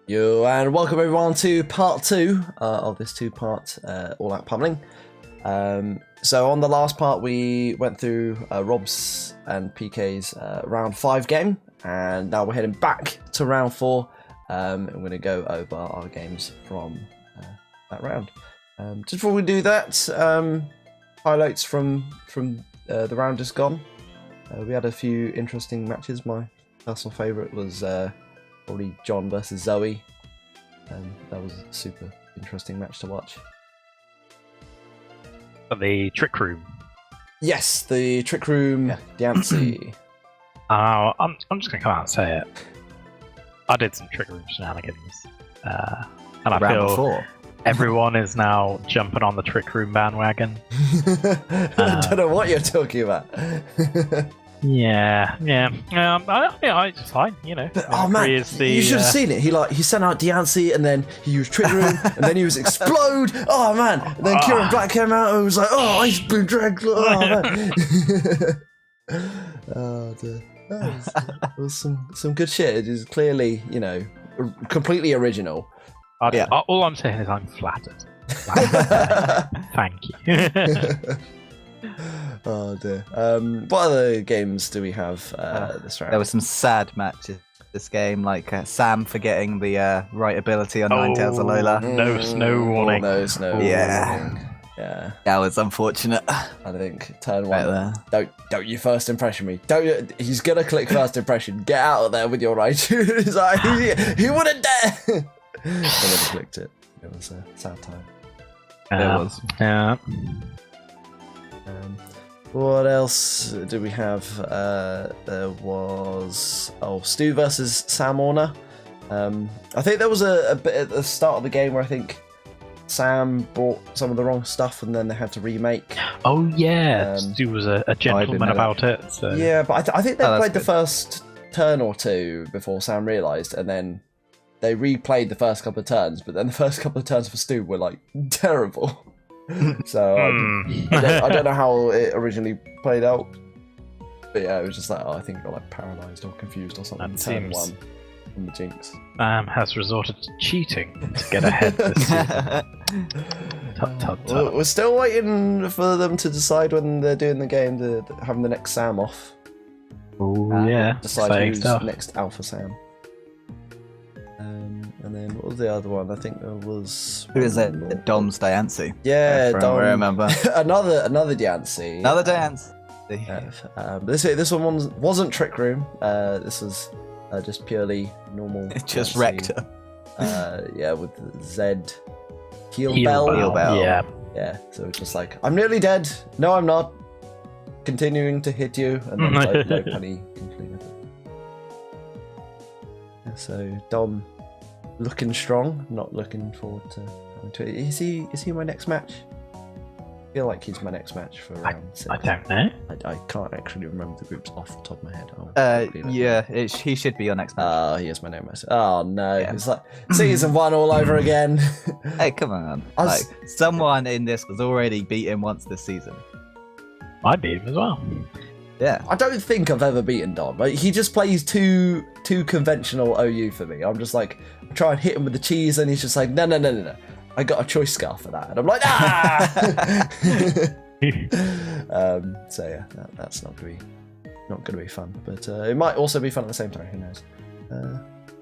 Yo, and welcome everyone to part 2 of this 2-part All-Out Pummelling. So on the last part we went through Rob's and PK's round 5 game, and now we're heading back to round 4. I'm going to go over our games from that round. Just before we do that, highlights from the round just gone. We had a few interesting matches. My personal favourite was probably John versus Zoe. That was a super interesting match to watch. The Trick Room. Yes, the Trick Room, Diancie. I'm just going to come out and say it. I did some Trick Room shenanigans. And I feel everyone is now jumping on the Trick Room bandwagon. I don't know what you're talking about. Yeah. It's fine, you know. Oh man, you should have seen it. He sent out Diancie, and then he used Trick Room, and then he was Explode. Oh man, and then Kieran Black came out and was like, "Oh, Ice Blue Drag." Oh man. Oh dear. That was some good shit. It is clearly, you know, completely original. All I'm saying is I'm flattered. Thank you. Oh dear. What other games do we have this round? There were some sad matches this game, like Sam forgetting the right ability on Ninetales Alola. No snow warning. No snow warning. Yeah. That was unfortunate. I think turn 1. Don't you first impression me. He's gonna click first impression. Get out of there with your right. He's like, he wouldn't dare. I never clicked it. It was a sad time. It was. Yeah. What else do we have? There was Stu versus Sam Warner. I think there was a bit at the start of the game where I think Sam bought some of the wrong stuff and then they had to remake. Oh yeah, Stu was a gentleman about it. So. Yeah, but I think they played the first turn or two before Sam realised, and then they replayed the first couple of turns, but then the first couple of turns for Stu were like terrible. So I don't know how it originally played out, but yeah, it was just like, I think I got like paralysed or confused or something. That turn seems... 1 from the Jinx. Has resorted to cheating to get ahead this season. We're still waiting for them to decide when they're doing the game to having the next Sam off. Oh yeah, decide who's next Alpha Sam. And then what was the other one? I think there was... Who is it? Dom's Diancie. Yeah, Dom. I remember. another Diancie. Another Diancie. This one wasn't Trick Room. This was just purely normal. It just wrecked her. Yeah, with Zed. Heal Bell. Yeah, so it's just like, I'm nearly dead. No, I'm not. Continuing to hit you. And then like, no penny completed it. So Dom looking strong, not looking forward to having to. Is he my next match? I feel like he's my next match for round 6. I don't know. I can't actually remember the groups off the top of my head. He should be your next match. Oh, he is my next match. Oh no, it's like season 1 all over again. Hey, come on. Someone in this was already beaten once this season. I beat him as well. Yeah. I don't think I've ever beaten Dom. Like, he just plays too conventional OU for me. I'm just like, I try and hit him with the cheese, and he's just like, no. I got a choice scarf for that, and I'm like, ah. So yeah, that's not gonna be fun, but it might also be fun at the same time. Who knows?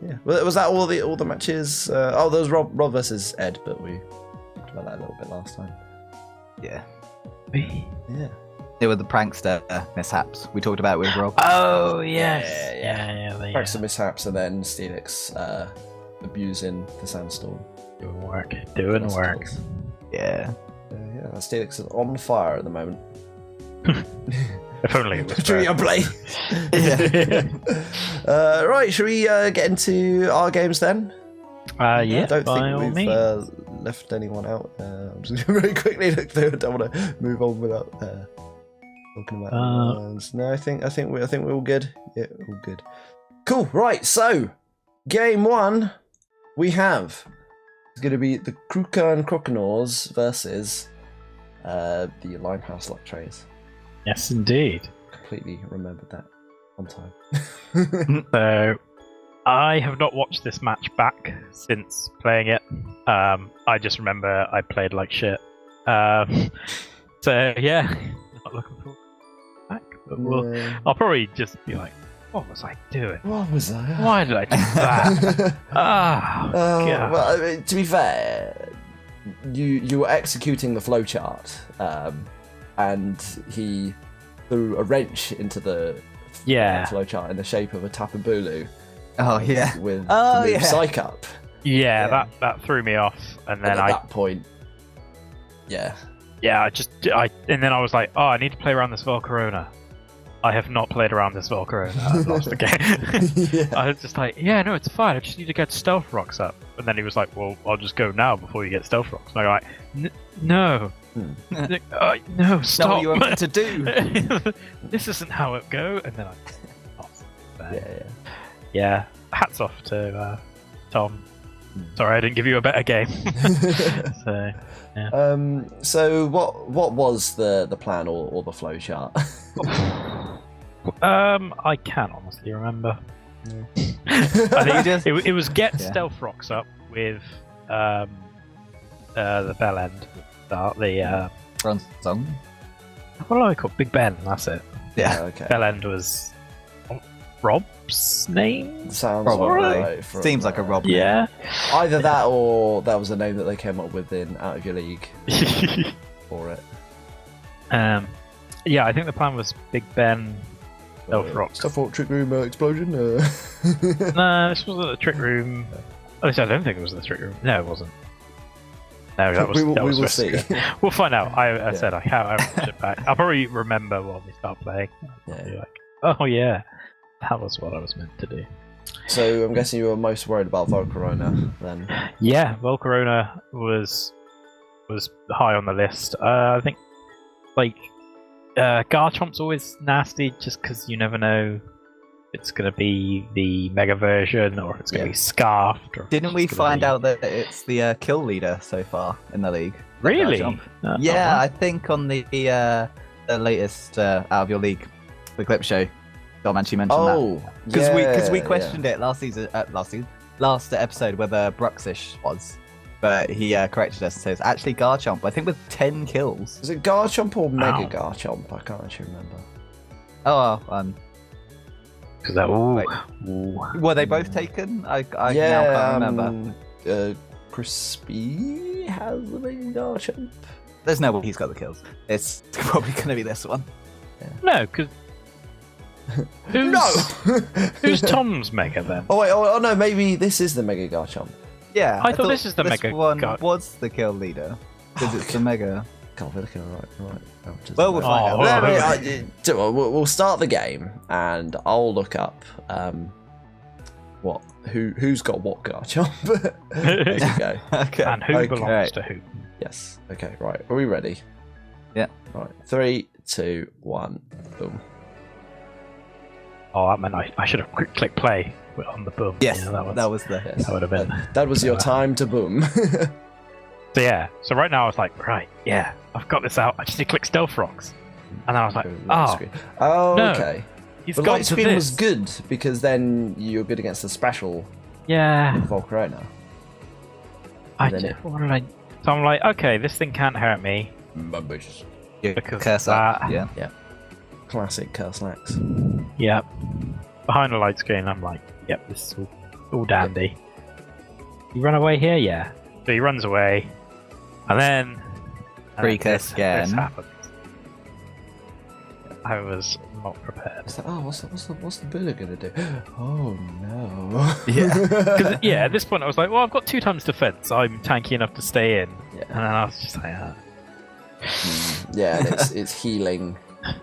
Yeah. Was that all the matches? There was Rob versus Ed, but we talked about that a little bit last time. Yeah. Yeah. They were the prankster mishaps we talked about with Rob. Oh yes, yeah. Prankster mishaps, and then Steelix abusing the sandstorm. Doing work. Yeah. Yeah, Steelix is on fire at the moment. If only it was Tree on play. Right, should we get into our games then? Yeah. I don't think we've left anyone out. I'm just going to very quickly look through. I don't want to move on without talking about ones. No, I think we're all good. Yeah, all good. Cool. Right. So, game 1, we have. It's going to be the Kroc and Leafyboi versus the Limehouse Luxtrays. Yes, indeed. Completely remembered that on time. So, I have not watched this match back since playing it. I just remember I played like shit. So yeah, not looking forward back. But I'll probably just be like, what was I doing? What was I? Why did I do that? God. Well, I mean, to be fair, you were executing the flowchart, and he threw a wrench into the flowchart in the shape of a Tapu Bulu. Oh yeah, with the move Psych Up. Yeah, that threw me off, and then at that point, yeah, and then I was like, oh, I need to play around this Volcarona. I have not played around this Volcarona. I've lost the game. I was just like, yeah, no, it's fine. I just need to get Stealth Rocks up. And then he was like, well, I'll just go now before you get Stealth Rocks. And I'm like, no. No, stop. Not what you were meant to do. This isn't how it go. And then Yeah. Yeah, hats off to Tom. Sorry, I didn't give you a better game. So, yeah. So what was the plan or the flowchart? I can't honestly remember. I think it was get Stealth Rocks up with the bell end. The Bronzong. What do I call Big Ben? That's it. Yeah. Okay. Bell end was Rob's name. Sounds probably right. Seems like a Rob. Yeah. Either that or that was the name that they came up with in Out of Your League for it. Yeah, I think the plan was Big Ben, Stealth Rocks. Stealth Rock Trick Room explosion? No, this wasn't the Trick Room. At least I don't think it was the Trick Room. No, it wasn't. No, that was. we will see. We'll find out. I said I can't watch it back. I'll probably remember when we start playing. I'll be like, oh yeah, that was what I was meant to do. So I'm guessing you were most worried about Volcarona then? Yeah, Volcarona was high on the list. I think like Garchomp's always nasty just because you never know if it's going to be the mega version or if it's going to be Scarfed. Or Didn't we find out that it's the kill leader so far in the league? Really? Yeah, I think on the latest Out of Your League, the clip show, Dormanchi mentioned that. Because we questioned it last episode whether Bruxish was. But he corrected us and says, actually Garchomp, I think with 10 kills. Is it Garchomp or Mega Garchomp? I can't actually remember. Were they both taken? I now can't remember. Crispy has the Mega Garchomp. There's no way he's got the kills. It's probably going to be this one. Yeah. No, because... Who's Tom's Mega then? Oh wait, oh no, maybe this is the Mega Garchomp. Yeah, I thought this is the Mega one was the kill leader because it's the Mega. Can't be looking right. Well, we'll find out. We'll start the game, and I'll look up who's got what Garchomp. There you go. Okay. And who belongs to who? Yes. Okay. Right. Are we ready? Yeah. Right. 3, 2, 1. Boom. Oh, that meant I should have quick click play on the boom. Yes, yeah, that was the. That would have been. That was your time to boom. So yeah. So right now I was like, right, yeah, I've got this out. I just need to click Stealth Rocks, and I was like, oh, no, okay. He's the gone light to screen this. was good because then you're good against the special. Yeah. Volcarona. What did I? So I'm like, okay, this thing can't hurt me. Because curse that. Yeah. Classic Curse Lax. Yep. Behind the light screen, I'm like, yep, this is all dandy. You run away here? Yeah. So he runs away, and then... Pre-curse again. This happens. I was not prepared. It's like, oh, what's the Bula gonna do? Oh no. Yeah. Yeah, at this point I was like, well, I've got 2 times defense. I'm tanky enough to stay in. Yeah. And then I was just like, Yeah, and it's healing.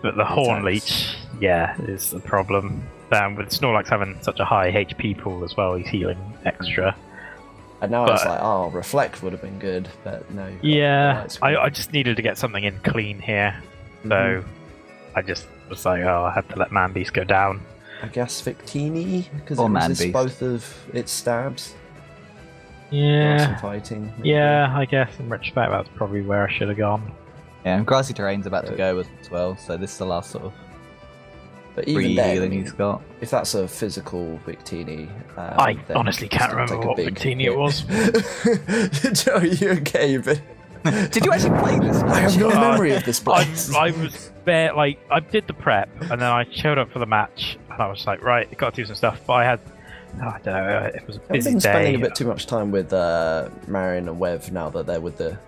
But the Horn Leech, is the problem. With Snorlax having such a high HP pool as well, he's healing extra. And now it's like, Reflect would have been good, but no. Yeah, I just needed to get something in clean here. So I just was like, I had to let Manbeast go down. I guess Victini, because it Or resists both of its stabs. Yeah. Some fighting. Maybe. Yeah, I guess in retrospect that's probably where I should have gone. Yeah, and Grassy Terrain's about to go as well, so this is the last sort of But even free then, healing he's got. if that's a physical Victini, I honestly can't remember what Victini it was. Are you okay? But did you actually play this? I have no memory of this place. I was there, like, I did the prep, and then I showed up for the match, and I was like, right, I got to do some stuff, but I don't know, it was a busy I've been day. spending a bit too much time with Marion and Wev now that they're with the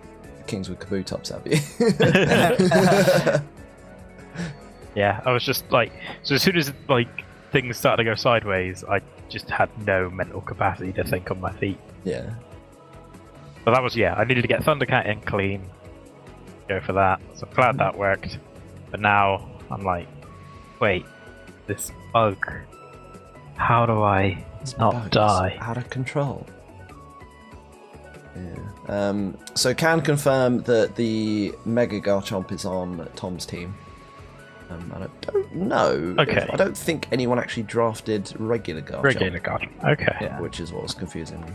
Kings with Kabutops, have you? Yeah, I was just like, so as soon as like things started to go sideways, I just had no mental capacity to think on my feet. Yeah. But that was, I needed to get Thundercat in clean, go for that, so I'm glad that worked. But now I'm like, wait, this bug, how do I not die? Out of control. Yeah. So can confirm that the Mega Garchomp is on Tom's team. And I don't know. Okay. I don't think anyone actually drafted regular Garchomp. Regular Garchomp. Okay. Yeah, which is what was confusing me.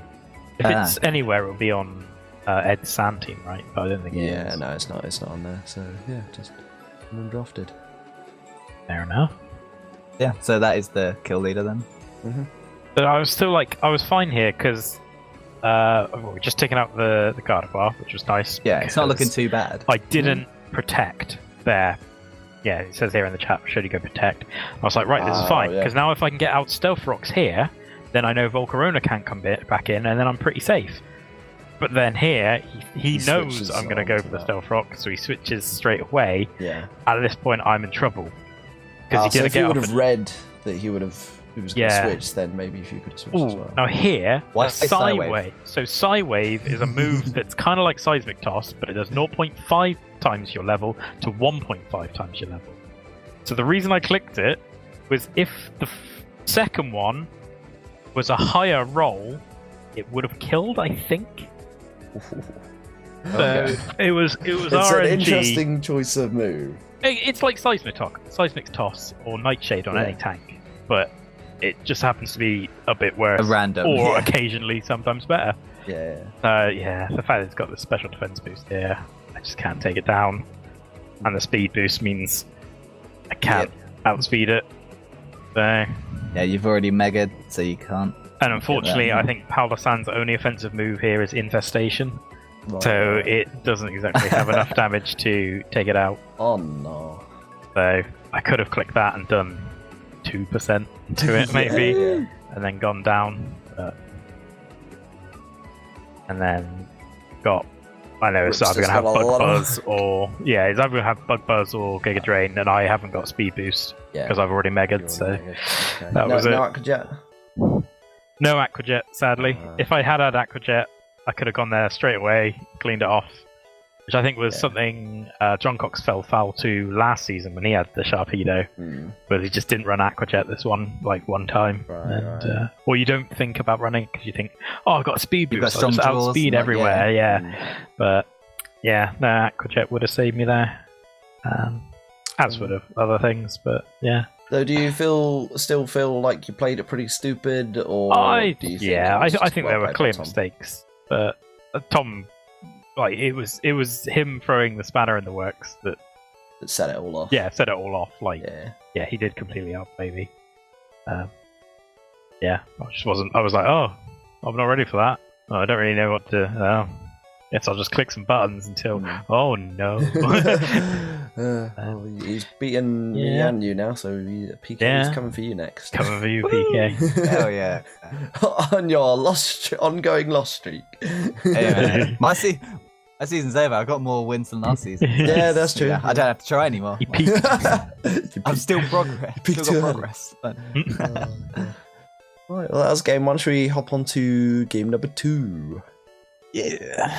If it's anywhere, it'll be on Ed's Sand team, right? But I don't think it is. Yeah, no, it's not. It's not on there. So yeah, just undrafted. Fair enough. Yeah. So that is the kill leader then. Mm-hmm. But I was still like, I was fine here because we're just taking out the Gardevoir, which was nice. Yeah, it's not looking too bad. I didn't protect there. Yeah, it says here in the chat, should you go protect? I was like, right, this is fine, because now if I can get out Stealth Rocks here, then I know Volcarona can't come back in, and then I'm pretty safe. But then here, he knows I'm going to go for the Stealth Rock, so he switches straight away. Yeah. At this point, I'm in trouble. Because so if he would have read that he was going to switch, then maybe if you could have switched as well. Now here, Psywave. So Psywave is a move that's kind of like Seismic Toss, but it does 0.5 times your level to 1.5 times your level. So the reason I clicked it was if the second one was a higher roll, it would have killed, I think. Okay. It was it's RNG. An interesting choice of move. It's like Seismic Toss or Nightshade on any tank, but it just happens to be a bit worse, random, or occasionally sometimes better. Yeah. The fact that it's got the special defense boost here, I just can't take it down, and the speed boost means I can't outspeed it. So yeah, you've already megaed, so you can't. And unfortunately, I think Palosan's only offensive move here is Infestation. Right. So it doesn't exactly have enough damage to take it out. Oh no. So I could have clicked that and done 2% to it maybe, and then gone down. And then got, I know it's either going to have Bug Buzz or, it's either going to have Bug Buzz or Giga Drain, and I haven't got Speed Boost because I've already megaed, so that was it. No Aquajet? No Aquajet, sadly. If I had Aquajet, I could have gone there straight away, cleaned it off, which I think was something John Cox fell foul to last season when he had the Sharpedo, but he just didn't run Aquajet this one time. Or you don't think about running because you think, oh, I've got a speed boost, I'll just outspeed everywhere, But no, Aquajet would have saved me there, as would have other things, but yeah. So do you still feel like you played it pretty stupid, or do you think I think there were clear mistakes. But Tom, like it was him throwing the spanner in the works that set it all off. Yeah, set it all off. Like he did completely outplay me. I just wasn't. I was like, oh, I'm not ready for that. Oh, I don't really know what to. Guess I'll just click some buttons until. Oh no. Well, he's beaten me and you now, so PK is coming for you next. Coming for you, PK. Hell yeah. On your ongoing loss streak. Hey, man. My season's over. I got more wins than last season. Yeah, that's true. I don't have to try anymore. You peaked. I'm still progress. Still got progress. But... Right, well, that was game 1. Should we hop on to game number 2? Yeah.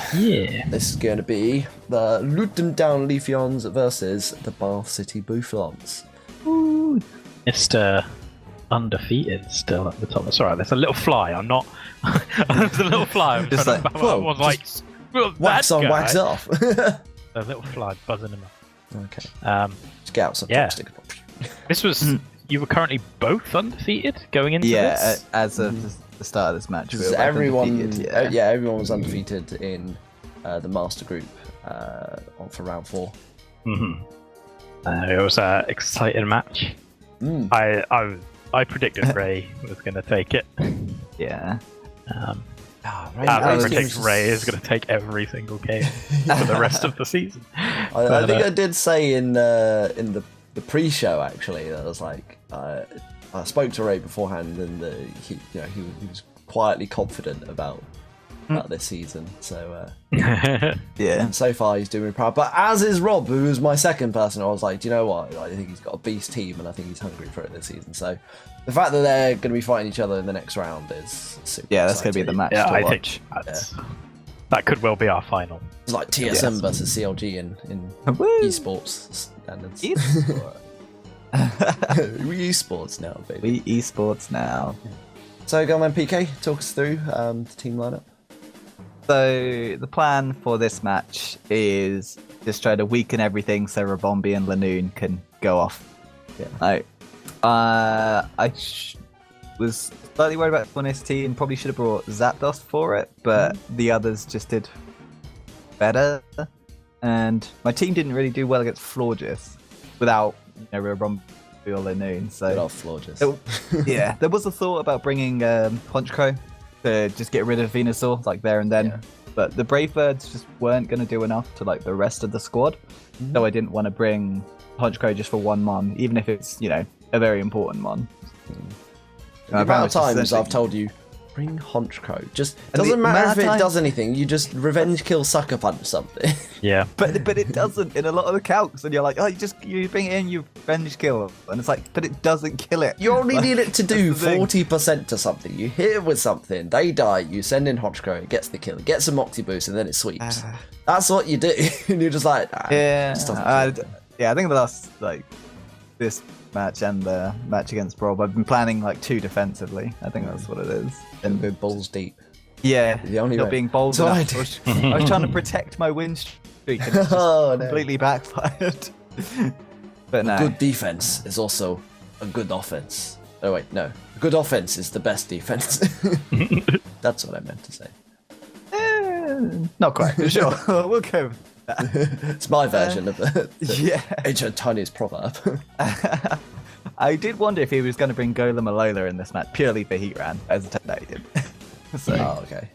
This is going to be the Luton Down Leafeons versus the Bath City Bouffalons. Mr. Undefeated still at the top. That's alright, there's a little fly. I'm not. There's a little fly. I'm just like, I was like, wax on, wax off. A little fly buzzing him up. Okay. Just get out some chopstick. This was. You were currently both undefeated going into this? As of the start of this match. Everyone was undefeated in the Master Group for round 4. It was an exciting match. I predicted Ray was going to take it. Yeah. I predict Ray is going to take every single game for the rest of the season. I think I did say in the pre-show actually that I was like, I spoke to Ray beforehand, and he was quietly confident about this season. So yeah, and so far he's doing proud. But as is Rob, who was my second person, I was like, do you know what? I think he's got a beast team, and I think he's hungry for it this season. So the fact that they're going to be fighting each other in the next round is super that's going to be the match. Yeah, to I watch. think that could well be be our final. It's like TSM versus CLG in esports standards. We esports now, baby. We esports now. So go on then, PK, talk us through the team lineup. So the plan for this match is just try to weaken everything so Rabombi and Lanoon can go off. Yeah. I was slightly worried about Funicity and probably should have brought Zapdos for it, but the others just did better. And my team didn't really do well against Florges without Rabombi or Lanoon. So Florges. Yeah, there was a thought about bringing Honchkrow to just get rid of Venusaur like there and then, but the Brave Birds just weren't going to do enough to like the rest of the squad, so I didn't want to bring Honchkrow just for one mon, even if it's a very important mon. The amount of times I've told you, bring Honchkrow. Just doesn't matter if it does anything. You just revenge kill sucker punch something. Yeah, but it doesn't in a lot of the calcs, and you're like, you bring it in, you revenge kill, and it's like, but it doesn't kill it. You only need it to do 40% to something. You hit it with something, they die. You send in Honchkrow, it gets the kill, it gets a Moxie boost, and then it sweeps. That's what you do, and you're just like, I think the last this match and the match against Rob, I've been planning 2 defensively. I think that's what it is. And go balls deep. Yeah, the only not way. being bold enough. I was trying to protect my win streak, and it just completely backfired. But no. Good defense is also a good offense. Oh wait, no. Good offense is the best defense. That's what I meant to say. Not quite, sure. We'll go with that. It's my version of the ancient Chinese proverb. I did wonder if he was going to bring Golem Alola in this match purely for Heatran, as it turned out he did. So, okay.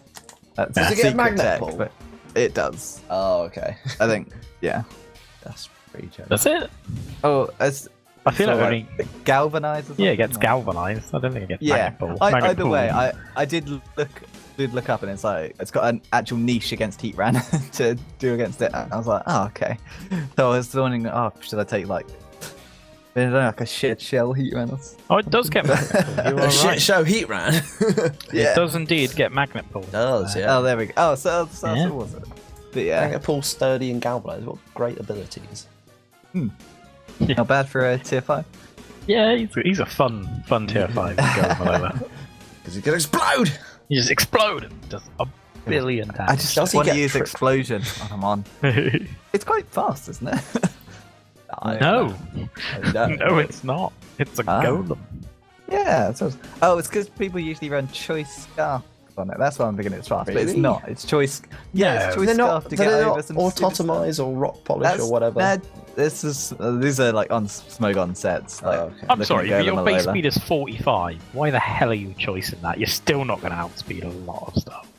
That's does it get magnet tech, pull? but it does. Oh, okay. I think, That's pretty generous. That's it. Oh, I feel like only galvanized. Yeah, it gets galvanized. I don't think it gets magnet pull. Either way, I did look up, and it's got an actual niche against Heatran to do against it. And I was like, oh, okay. So I was wondering, should I take a shit shell Heatran? Oh, it does get magnet pull. A shit show Heatran. It does indeed get magnet pull. It does, yeah. Oh, there we go. Oh, so was it? But Magnet pull, sturdy, and galvanized. What great abilities. Not bad for a tier 5. Yeah, he's a fun tier 5. Because he can explode. You just explode and does a billion damage. I just want to use explosion on him on. It's quite fast, isn't it? No, it's not. It's a golem. Yeah. It's because people usually run choice scarf on it. That's why I'm thinking it's fast, but it's not. It's choice. Yeah, it's choice scarf to get over some. Or Totemize or rock polish or whatever. These are on Smogon sets. I'm sorry, but your base speed is 45. Why the hell are you choosing that? You're still not going to outspeed a lot of stuff.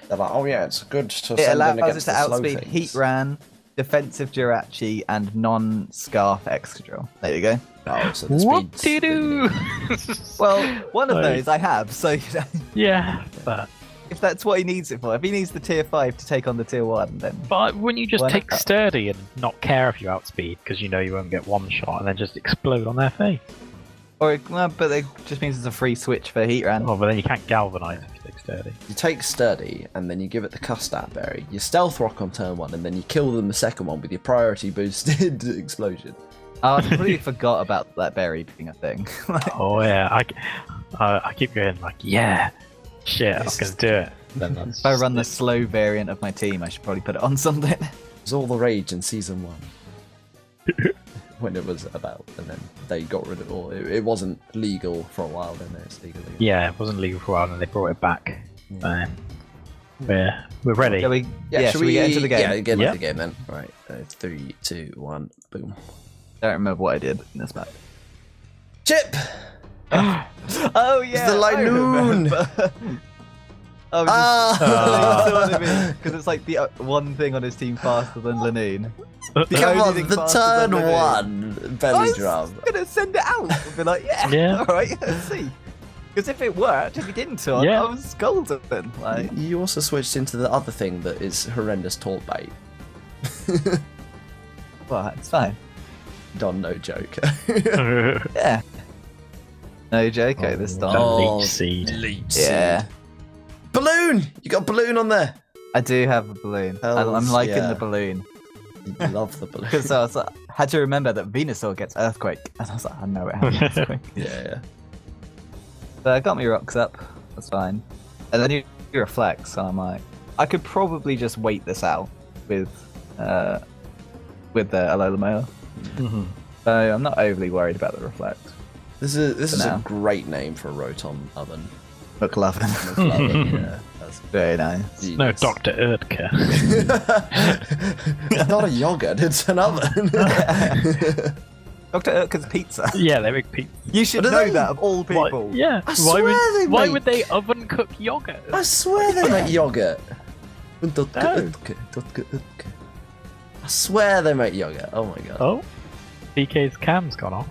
They're like, it's good to it send in allows against it to the slow outspeed things. Heatran, defensive Jirachi, and non-Scarf Excadrill. There you go. Oh, so the Whoop-de-doo! Well, one of those I have, so yeah, but if that's what he needs it for, if he needs the tier 5 to take on the tier 1, then but wouldn't you just take Sturdy and not care if you outspeed because you know you won't get one shot and then just explode on their face? Or but it just means it's a free switch for Heatran. Oh, but then you can't galvanize if you take Sturdy. You take Sturdy and then you give it the Custard Berry. You Stealth Rock on turn 1 and then you kill them the second one with your priority boosted explosion. Oh, I completely forgot about that berry being a thing. Oh yeah, I keep going shit, I was gonna do it. Then if I run the slow variant of my team, I should probably put it on something. It was all the rage in season 1. When it was about, and then they got rid of it all. It wasn't legal for a while, then it's legal. Yeah, it wasn't legal for a while, and they brought it back. We're ready. Should we get into the game? Yeah, get into the game then. Right, 3, 2, 1, boom. I don't remember what I did in this map. Chip! Oh yeah, the Linoon! Because it's like the one thing on his team faster than Linoon. Come on, the turn 1 belly drum. I was gonna send it out and be like, yeah. All right, let's see. Because if it worked, if he didn't, I was golden. Like, you also switched into the other thing that is horrendous taunt bait. Well, it's fine. Don, no joke. Yeah. No joke this time. Leech seed. Yeah. Balloon! You got a balloon on there. I do have a balloon. I'm liking the balloon. You love the balloon. Because I was like, had to remember that Venusaur gets Earthquake. And I was like, I know it has Earthquake. Yeah. So I got my rocks up. That's fine. And then you reflect. So I'm like, I could probably just wait this out with the Alola Mail. So I'm not overly worried about the reflect. This is a great name for a Rotom oven. McLovin. Yeah, that's very nice. No, Dr. Erdke. It's not a yogurt, it's an oven. Dr. Erdke's pizza. Yeah, they make pizza. You should know that of all people. Yeah. Why would they oven cook yogurt? I swear they make yogurt. I swear they make yogurt. Oh my god. Oh, PK's cam's gone off.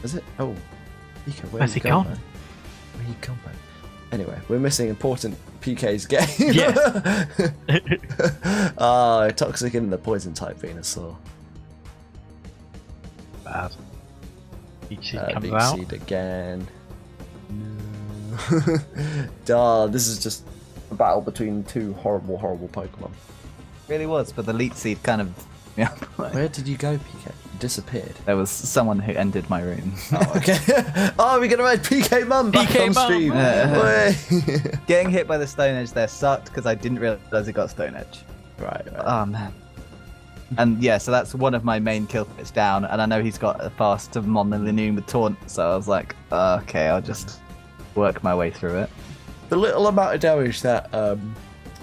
Is it? Oh, PK, where's he gone? Where you gone, man? Anyway, we're missing important PK's game. Yeah. Toxic in the poison type Venusaur. Bad. Leech seed comes Leech out. seed again. No. This is just a battle between two horrible Pokemon. It really was, but the Leech Seed kind of... Yeah. Where did you go, PK? You disappeared. There was someone who ended my room. Oh, okay. We're going to make PK Mum back on stream. Getting hit by the Stone Edge there sucked because I didn't realise it got Stone Edge. Right. Oh, man. And yeah, so that's one of my main kill threats down, and I know he's got a faster Mon than Linoon with Taunt, so I was like, okay, I'll just work my way through it. The little amount of damage that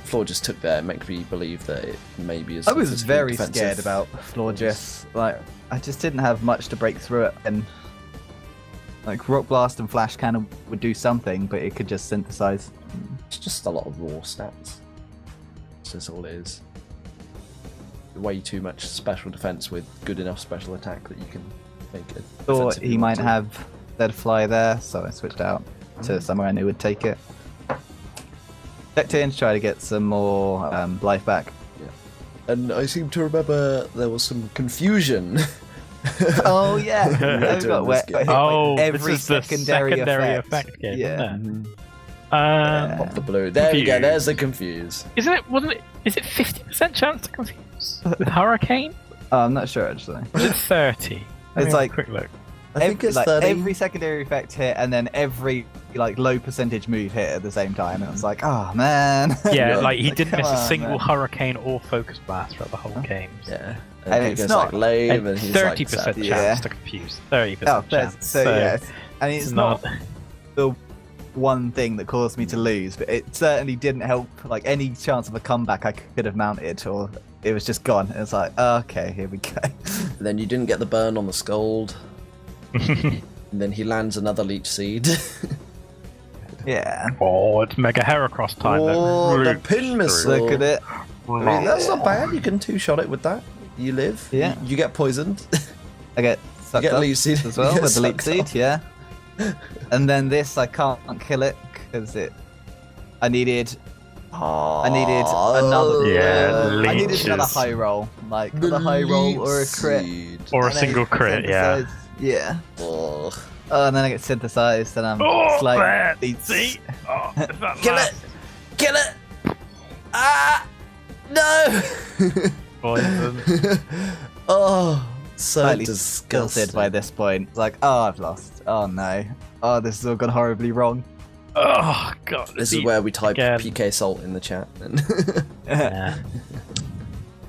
Floor just took there makes me believe that it maybe is. I was very scared about Florges. Like, I just didn't have much to break through it, and like Rock Blast and Flash Cannon would do something, but it could just synthesize. It's just a lot of raw stats. That's just all it is. Way too much special defense with good enough special attack that you can make it. Thought he might have Dead Fly there, so I switched out to somewhere I knew would take it. Checked in to try to get some more life back. Yeah. And I seem to remember there was some confusion. Oh yeah, every this is secondary effect game. Yeah. Pop the blue. There we go. There's the confuse. Isn't it? Wasn't it? Is it 50% chance to confuse with Hurricane? I'm not sure actually. Or is it 30? It's like quick look. I think it's 30. Every secondary effect hit, and then every like low percentage move hit at the same time. And it's like, oh man. Yeah, like he didn't miss a single Hurricane or Focus Blast throughout the whole game. Yeah. And it's not like lame, and he's 30% chance to confuse. 30% chance. So yeah, and it's not the one thing that caused me to lose, but it certainly didn't help. Like any chance of a comeback I could have mounted, or it was just gone. It's like, okay, here we go. And then you didn't get the burn on the Scold. And then he lands another Leech Seed. Yeah. Oh, it's Mega Heracross time. Oh, the Pin Missile. Look at it. I mean, that's not bad. You can two-shot it with that. You live. Yeah. You get poisoned. I get sucked up Leech Seed as well with the Leech Seed, yeah. And then this, I can't kill it because I needed another. Yeah, I needed another high roll, like a high roll or a crit, or a single crit. Yeah. Yeah. Oh. And then I get synthesized, and I'm man. See? Oh, Kill it! Kill it! Ah! No! Poison. Oh, so slightly disgusted tilted by this point. It's like, oh, I've lost. Oh no. Oh, this has all gone horribly wrong. Oh god. This is where we type PK Salt in the chat. Yeah.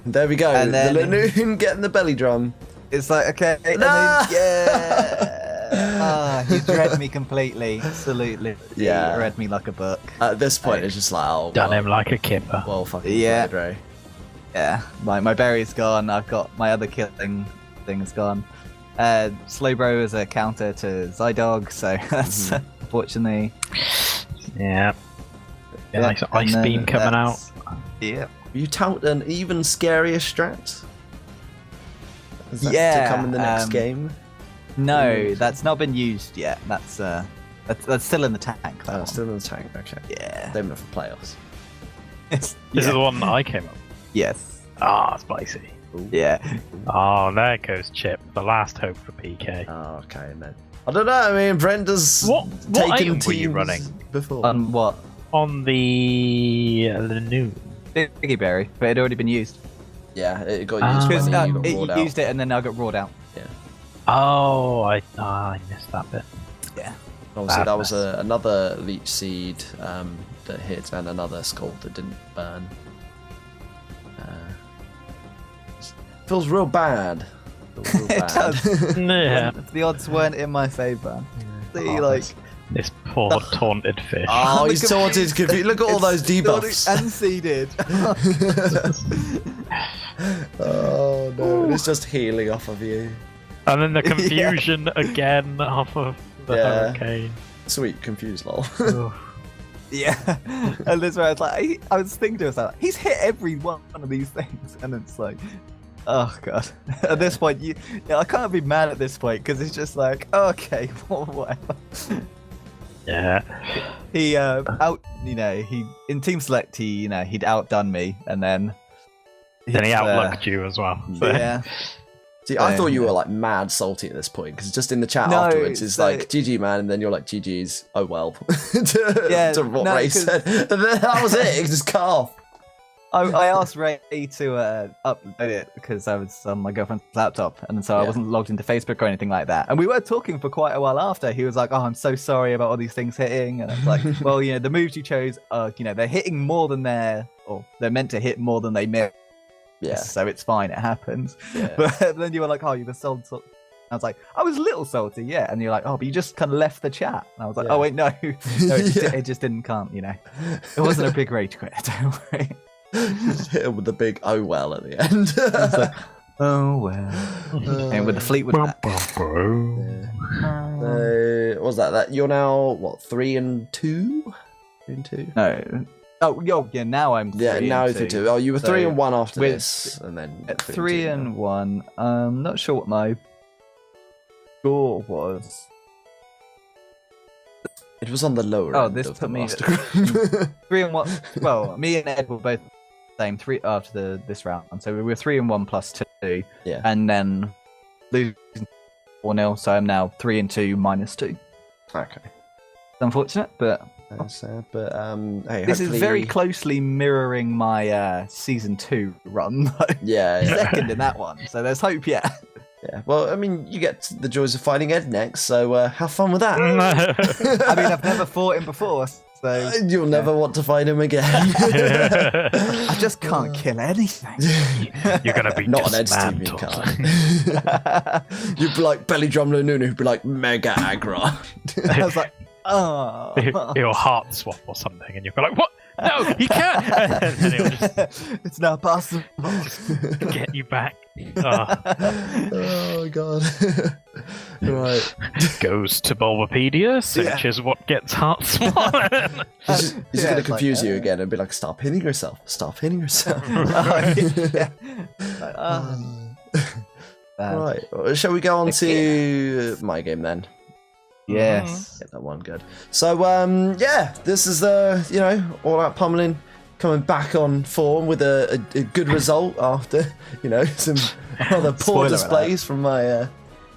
There we go. And then, the Linoon getting the belly drum. It's like, okay, and then, yeah. He read me completely. Absolutely. Yeah. He read me like a book. At this point, it's just like, oh, done him like a kipper. Well, fucking yeah. played, Ray. Yeah. My berry's gone. I've got my other killing thing's gone. Slowbro as a counter to Zydog, so that's unfortunately. Yeah. Nice ice beam coming out. Yeah. You tout an even scarier strat? Is that to come in the next game? No, that's not been used yet. That's still in the tank. Still in the tank. Okay. Yeah. Saving it for playoffs. This is the one that I came up with. Yes. Spicy. Ooh. Yeah. Oh, there goes Chip. The last hope for PK. Oh, okay, man. I don't know. I mean, Brenda's What item were you running before? On what? On the new. Biggie Berry, but it had already been used. Yeah, it got used. Because you used it and then I got roared out. Yeah. Oh, I missed that bit. Yeah. Obviously, that was another leech seed that hit and another scald that didn't burn. Feels real bad. It does. Yeah. The odds weren't in my favour. See, this poor taunted fish. Oh, he's taunted. Look at all those debuffs. Unseeded. Oh no, it's just healing off of you. And then the confusion again off of the hurricane. Sweet, confused lol. Yeah, and this where I was thinking to myself, he's hit every one of these things, and it's like, oh god. At this point, I can't be mad at this point because it's just like, okay, whatever. Yeah. He he in team select he'd outdone me, and then he outlooked you as well. So. Yeah. See, I thought you were like mad salty at this point because just in the chat afterwards it's like GG man, and then you're like GG's. Oh well. to what Ray said, and then that was it. It just cut off. I asked Ray to upload it because I was on my girlfriend's laptop, and so I wasn't logged into Facebook or anything like that. And we were talking for quite a while after. He was like, "Oh, I'm so sorry about all these things hitting," and I was like, "Well, the moves you chose are, they're hitting more than they're meant to hit more than they miss." Yeah. So it's fine, it happens. Yeah. But then you were like, oh, you were salty. I was like, I was a little salty, yeah. And you're like, oh, but you just kind of left the chat. And I was like, oh, wait, no. It just didn't count, It wasn't a big rage quit, don't worry. Just hit him with the big oh well at the end. Like, oh well. And with the Fleetwood back. What was that? You're now, what, 3-2? 3-2? No. Oh, yeah. Now I'm 3 now and 2. 2. Oh, you were 3-1 after this, and then 3-1. I'm not sure what my score was. It was on the lower. Oh, end this of put the me master at 3-1. Well, me and Ed were both the same 3 after this round, so we were 3-1 plus 2. Yeah, and then losing 4-0. So I'm now 3-2 minus 2. Okay, it's unfortunate, but. That's sad, but hey, this is very closely mirroring my season 2 run. Though. Yeah, Second in that one, so there's hope. Yeah. Yeah. Well, I mean, you get the joys of fighting Ed next, so have fun with that. I mean, I've never fought him before, so you'll never want to fight him again. I just can't kill anything. You're gonna be not an Ed's team, you can't. You'd be like Belly Drum Nunu, who'd be like Mega Aggro. I was like. Oh, he'll heart swap or something, and you're like, "What? No, he can't!" And then he'll just, it's not possible. Get you back. Oh god! Right. Goes to Bulbapedia, searches what gets heart swapped. He's gonna confuse you again and be like, "Stop hitting yourself! Stop hitting yourself!" Right. Shall we go on to my game then? Yes. Get that one good. So, this is All-Out Pummelling coming back on form with a good result after, some rather poor displays from my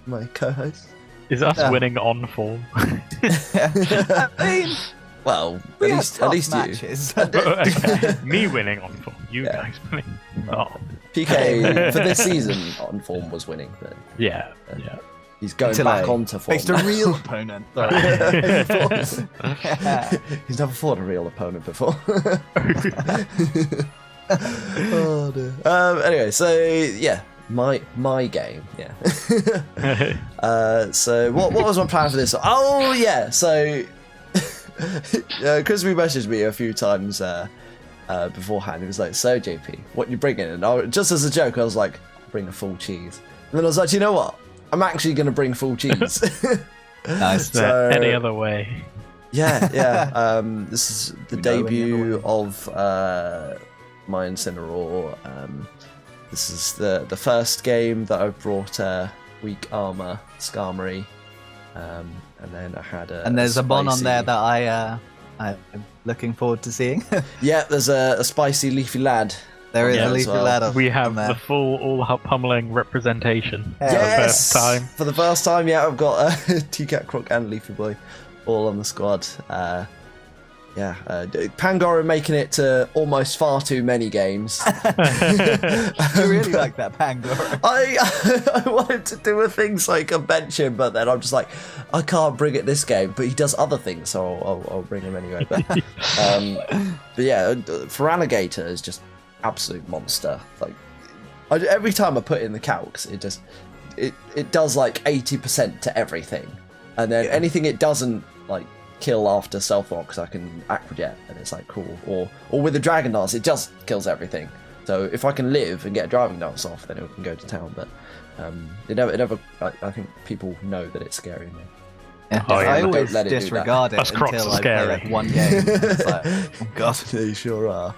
my co-host. Is us winning on form? I mean, well, at least matches. You. Okay. Me winning on form. You guys winning. Oh. PK for this season on form was winning, but yeah. He's going back onto form. Faced a real opponent. He's never fought a real opponent before. Oh dear. Anyway, so yeah, my game. Yeah. So what was my plan for this? Oh yeah. So Chris messaged me a few times beforehand. He was like, "So JP, what you bringing?" And just as a joke, I was like, "Bring a full cheese." And then I was like, "You know what? I'm actually going to bring full cheese. Nice. So, any other way? Yeah. This is the debut of my Incineroar. This is the first game that I've brought weak armor, Skarmory, and then I had and there's a Mon on there that I'm looking forward to seeing. Yeah, there's a spicy leafy lad. There is a leafy lad. We have the full All-Out Pummelling representation. Yes! For the first time. For the first time, yeah, I've got T-Cat, Kroc and Leafyboi all on the squad. Pangoro making it to almost far too many games. I really like that Pangoro. I wanted to do a things like a bench him, but then I'm just like, I can't bring it this game. But he does other things, so I'll bring him anyway. But yeah, Feraligatr is just absolute monster. Like every time I put in the calcs, it does like 80% to everything, and then anything it doesn't like kill after Stealth Rocks, I can Aqua Jet, and it's like cool. Or with the Dragon Dance, it just kills everything. So if I can live and get a Driving Dance off, then it can go to town. But it never. I think people know that it's scary. Yeah. I always disregard it until I play like one game. It's like, oh god, they sure are.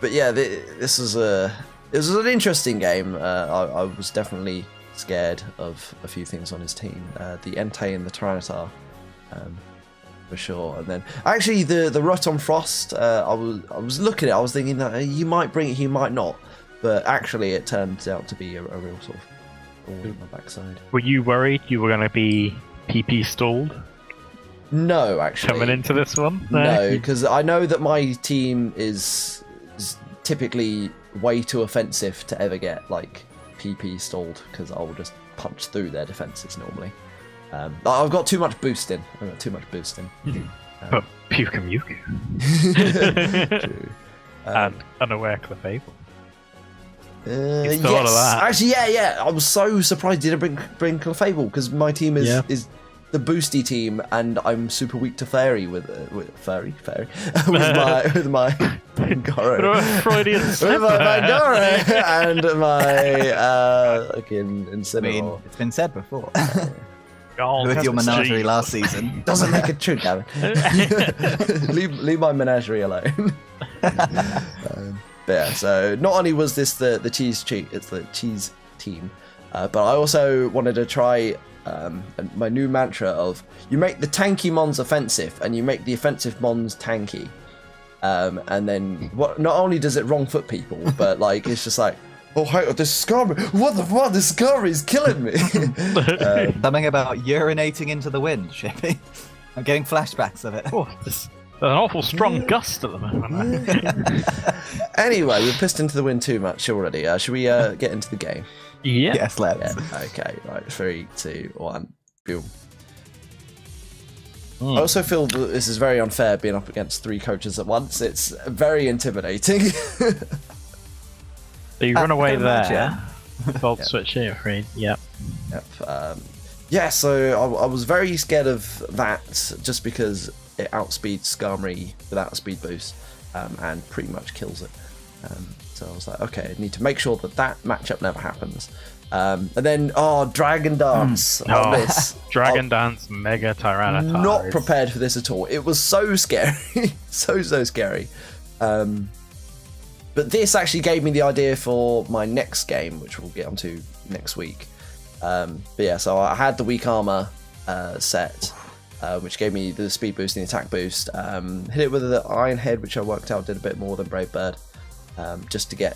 But yeah, this was an interesting game. I was definitely scared of a few things on his team. The Entei and the Tyranitar. For sure. And then actually the Rotom Frost, I was looking at it, I was thinking that he might bring it, he might not, but actually it turned out to be a real sort of ball in my backside. Were you worried you were going to be PP stalled? No, actually. Coming into this one? No, because I know that my team is typically way too offensive to ever get like PP stalled, because I will just punch through their defenses normally. I've got too much boosting. But Puka Muku. True. And Unaware Clefable. Yes. All of that. Actually, yeah. I was so surprised he didn't bring Clefable, because my team is the boosty team, and I'm super weak to Fairy with Fairy with my Pangoro. Freudian with my Pangoro and my fucking Incineroar. I mean, it's been said before. With your menagerie last season. Doesn't make it true, Gavin. leave my menagerie alone. But yeah, so not only was this the cheese cheat, it's the cheese team, but I also wanted to try my new mantra of you make the tanky mons offensive and you make the offensive mons tanky, and then not only does it wrong foot people, but like it's just like, oh, hey, this Skarmory! What the fuck? This Skarmory is killing me! Something about urinating into the wind, Shippy. I'm getting flashbacks of it. Oh, there's an awful strong gust at the moment. Anyway, we've pissed into the wind too much already. Should we get into the game? Yeah. Yes, let's. Yeah. Okay, right. 3, 2, 1. Boom. I also feel that this is very unfair being up against 3 coaches at once. It's very intimidating. So you run away there. Volt switch here, afraid. Yep. Yeah, so I was very scared of that, just because it outspeeds Skarmory without a speed boost, and pretty much kills it. So I was like, okay, I need to make sure that matchup never happens. And then, Dragon Dance on this. Dragon Dance Mega Tyranitar. Not prepared for this at all. It was so scary. so scary. But this actually gave me the idea for my next game, which we'll get onto next week. But yeah, so I had the weak armor set, which gave me the speed boost and the attack boost. Hit it with the Iron Head, which I worked out did a bit more than Brave Bird, just to get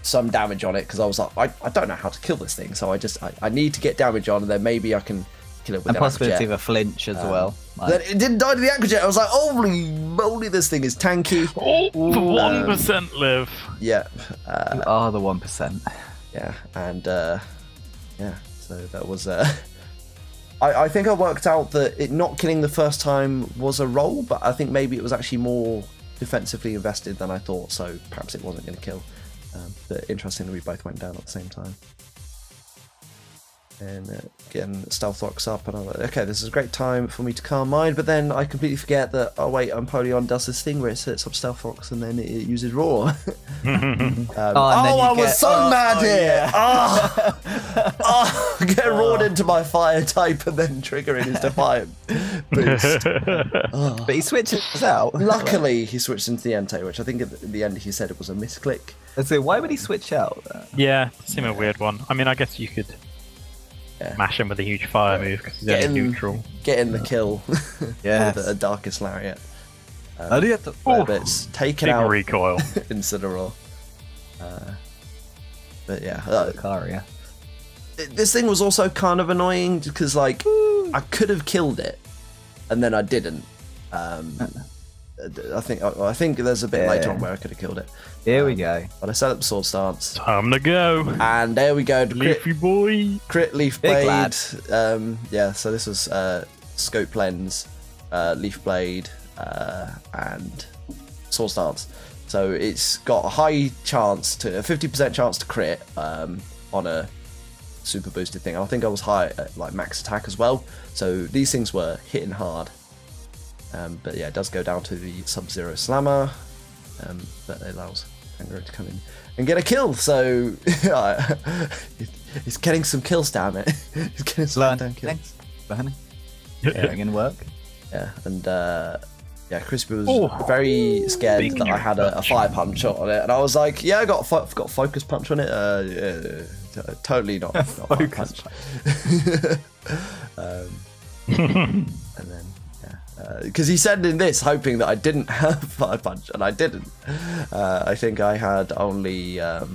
some damage on it, because I was like, I don't know how to kill this thing, so I need to get damage on, and then maybe I can kill it with an possibility of a flinch as well. Then it didn't die to the Aqua Jet. I was like, holy moly, this thing is tanky. 1% live. Yeah. You are the 1%. Yeah, and yeah, so that was I think I worked out that it not killing the first time was a roll, but I think maybe it was actually more defensively invested than I thought, so perhaps it wasn't going to kill. But interestingly, we both went down at the same time. And getting Stealth Rocks up, and I'm like, okay, this is a great time for me to calm mine, but then I completely forget that, oh wait, Empoleon does this thing where it sets up Stealth Rocks and then it uses Roar. I was so mad here! Yeah. Get roared into my fire type and then triggering his Defiant boost. But he switches out. Luckily, he switched into the Entei, which I think at the end he said it was a misclick. So why would he switch out? Yeah, seemed a weird one. I mean, I guess you could mash him with a huge fire move because he's only neutral. Getting the kill. Yeah. With a Darkest Lariat. But it's taken out recoil. Incineroar. But yeah. Altaria. This thing was also kind of annoying because, like, I could have killed it and then I didn't. I think there's a bit later on where I could have killed it. Here we go. But I set up Sword Stance. Time to go. And there we go. Leafyboi. Crit Leafblade. Yeah, so this was Scope Lens, Leaf Blade, and Sword Stance. So it's got a high chance to, a 50% chance to crit on a super boosted thing. I think I was high at like max attack as well. So these things were hitting hard. But yeah, it does go down to the Sub-Zero Slammer, but it allows Kangaroo to come in and get a kill. So he's getting some kills, damn it. He's getting some damn kills. Learning. Yeah, gonna work. Yeah, and yeah, Crispy was very scared that I had a fire punch on it, and I was like, yeah, I got focus punch on it. Totally not fire punch. And then. Because he said in this, hoping that I didn't have Fire Punch, and I didn't. I think I had only... I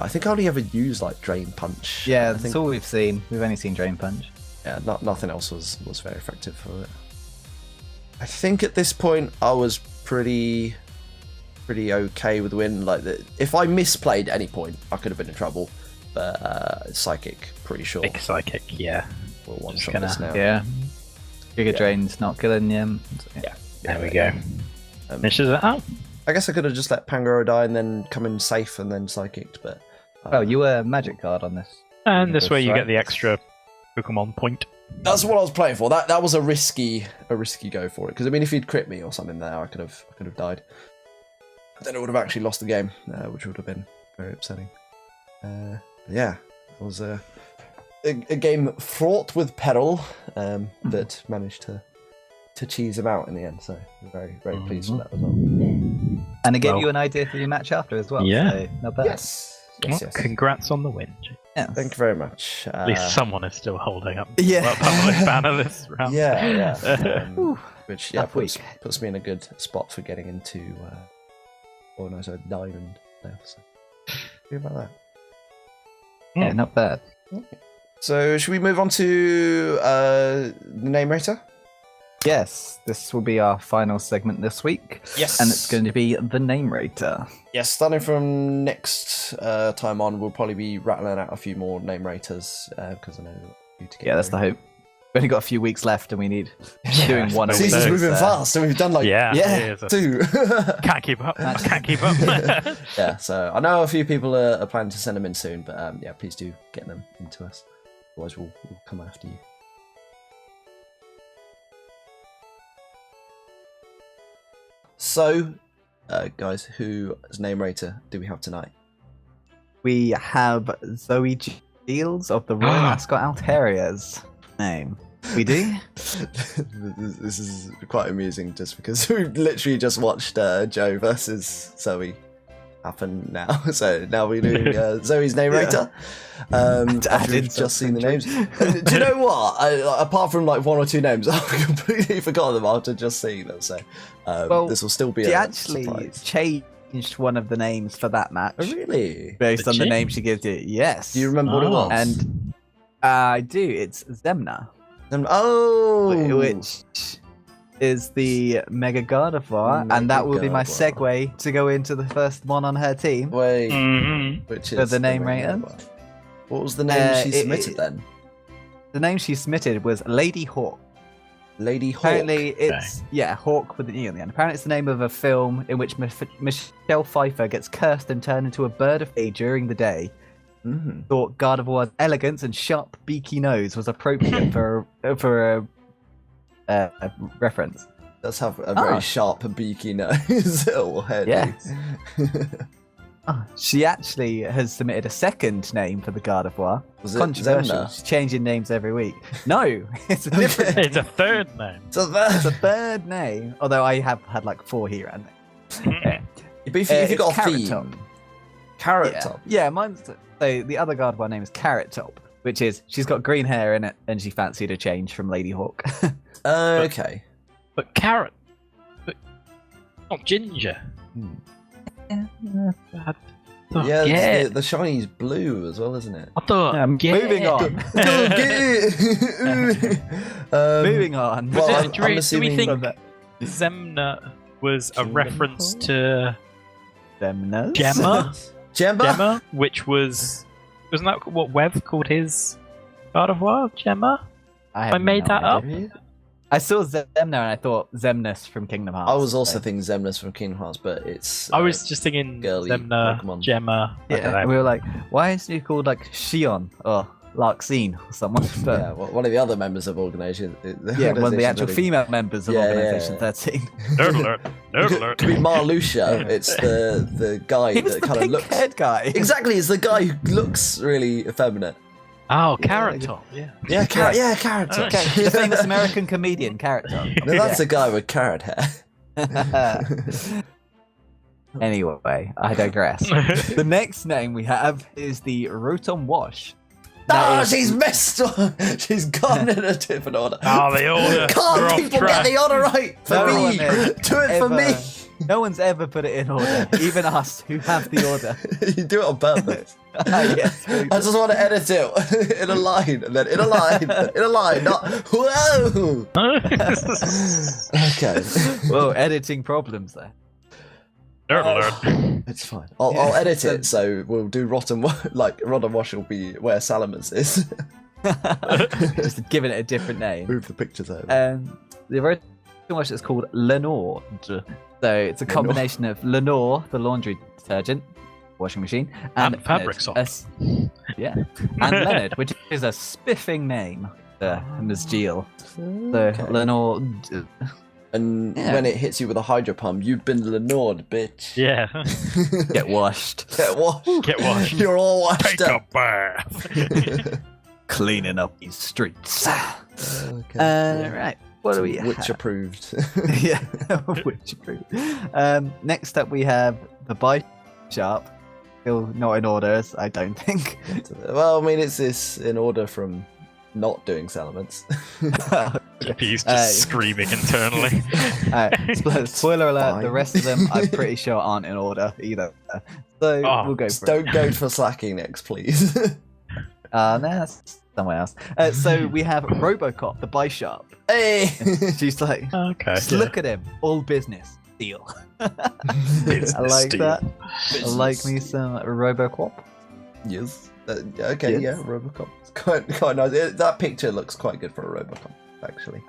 think I only ever used, like, Drain Punch. Yeah, that's all we've seen. We've only seen Drain Punch. Yeah, nothing else was very effective for it. I think at this point, I was pretty okay with the win. Like, if I misplayed at any point, I could have been in trouble. But Psychic, pretty sure. Big Psychic, yeah. We'll one-shot this now. Yeah. Giga Drain's not killing him. Yeah, there we go. Finishes it out. I guess I could have just let Pangoro die and then come in safe and then Psychicked, but... oh, you were Magic card on this. And this way you get the extra Pokemon point. That's what I was playing for. That was a risky go for it. Because I mean, if he'd crit me or something there, I could have died. Then I would have actually lost the game, which would have been very upsetting. Yeah, it was a game fraught with peril, but managed to cheese him out in the end. So we're very, very pleased with that result. And it gave you an idea for your match after as well. Yeah, so not bad. Yes. Congrats on the win. Yeah. Thank you very much. At least someone is still holding up. Yeah. Pummelling banner this round. Yeah. Which puts me in a good spot for getting into Diamond now. So think about that. Yeah, not bad. Okay. So, should we move on to the name rater? Yes, this will be our final segment this week. Yes. And it's going to be the name rater. Yes, starting from next time on, we'll probably be rattling out a few more name raters because I know you to get. Yeah, that's the hope. We've only got a few weeks left and we need doing one a week. Season's moving fast and we've done like two. Can't keep up. Can't keep up. Yeah, so I know a few people are planning to send them in soon, but yeah, please do get them into us. Otherwise, we'll come after you. So, guys, whose name rater do we have tonight? We have Zoe Shields of the Royal Ascot Altarias. Name. We do? This is quite amusing just because we've literally just watched Joe versus Zoe happen now. So now we're doing Zoe's name rater. After we've just seen the names. Do you know what? Apart from like one or two names, I've completely forgotten them after just seeing them. So this will still be a surprise. Changed one of the names for that match. Oh, really? Based on the name she gives it. Yes. Do you remember what it was? And I do. It's Zemna. Oh! Which is the Mega Gardevoir, and that will be my segue to go into the first one on her team. Wait, which is for the name rater? What was the name she submitted then? The name she submitted was Lady Hawk. Lady Hawk. Apparently, it's Hawk with an E on the end. Apparently, it's the name of a film in which Michelle Pfeiffer gets cursed and turned into a bird of prey during the day, thought Gardevoir's elegance and sharp beaky nose was appropriate for a reference. Does have a very sharp and beaky nose or head. Yes. She actually has submitted a second name for the Gardevoir. Was it controversial? Zemna? She's changing names every week. No, it's a different. It's a third name. It's a third name. Although I have had like 4 here and there. But if you got a Carrot theme, Top. Carrot Top. Yeah, mine's so the other Gardevoir name is Carrot Top, which is she's got green hair in it and she fancied a change from Lady Hawk. Okay. But carrot, but not ginger. Yeah, the shiny's blue as well, isn't it? I thought. Moving on. Moving on. Well, do we assuming think Zemna was a reference to Zemna? Gemma, which wasn't that what Wev called his Gardevoir? Gemma? I made that up. I saw Zemna and I thought Zemnis from Kingdom Hearts. I was also thinking Zemnis from Kingdom Hearts, but it's. I was just thinking Zemna, Pokemon. Gemma. Yeah, and we were like, why isn't he called like Shion or Larxene or someone? But, yeah, one of the other members of Organisation. Yeah, one of the actual female members of Organisation 13. Nerd alert! Nerd alert! Could be Marluxia. It's the guy He was that the kind of looks. head guy. Exactly, it's the guy who looks really effeminate. Oh, Carrot Top. Yeah. Yeah, Carrot Top. The famous American comedian Carrot Top. No, that's a guy with carrot hair. Anyway, I digress. The next name we have is the Rotom Wash. She's messed up. She's gone in a different order. Oh, the order. Can't people get the order right for me? Do it for me. No one's ever put it in order, even us who have the order. You do it on purpose. Yes, I just want to edit it in a line, and then in a line, in a line. Not whoa. Okay. Whoa, editing problems there. Nerd alert. It's fine. I'll edit it, so we'll do Rotten Wash will be where Salamence is. Just giving it a different name. Move the pictures over. The Rotom Wash is called Lenore. So it's a combination of Lenore, the laundry detergent, washing machine, and fabric softs. Yeah, and Leonard, which is a spiffing name for Ms. Jill. So Lenore. And when it hits you with a hydro pump, you've been Lenored, bitch. Yeah. Get washed. Get washed. Get washed. You're all washed Take up. a bath. Cleaning up these streets. Okay. Right. What do we have? Which approved. Yeah, which approved. Next up, we have the Bisharp. Still not in orders, I don't think. Well, I mean, it's this in order from not doing Salamence. He's just screaming internally. Spoiler alert, Fine. the rest of them I'm pretty sure aren't in order either. So we'll go for Don't go for slacking next, please. No, that's somewhere else. So we have Robocop, the Bisharp. Hey! She's like, Okay. just look at him, all business, deal. I like steal. that. I like me some Robocop. Yes. Okay, Yes. yeah, Robocop. It's quite nice. That picture looks quite good for a Robocop, actually.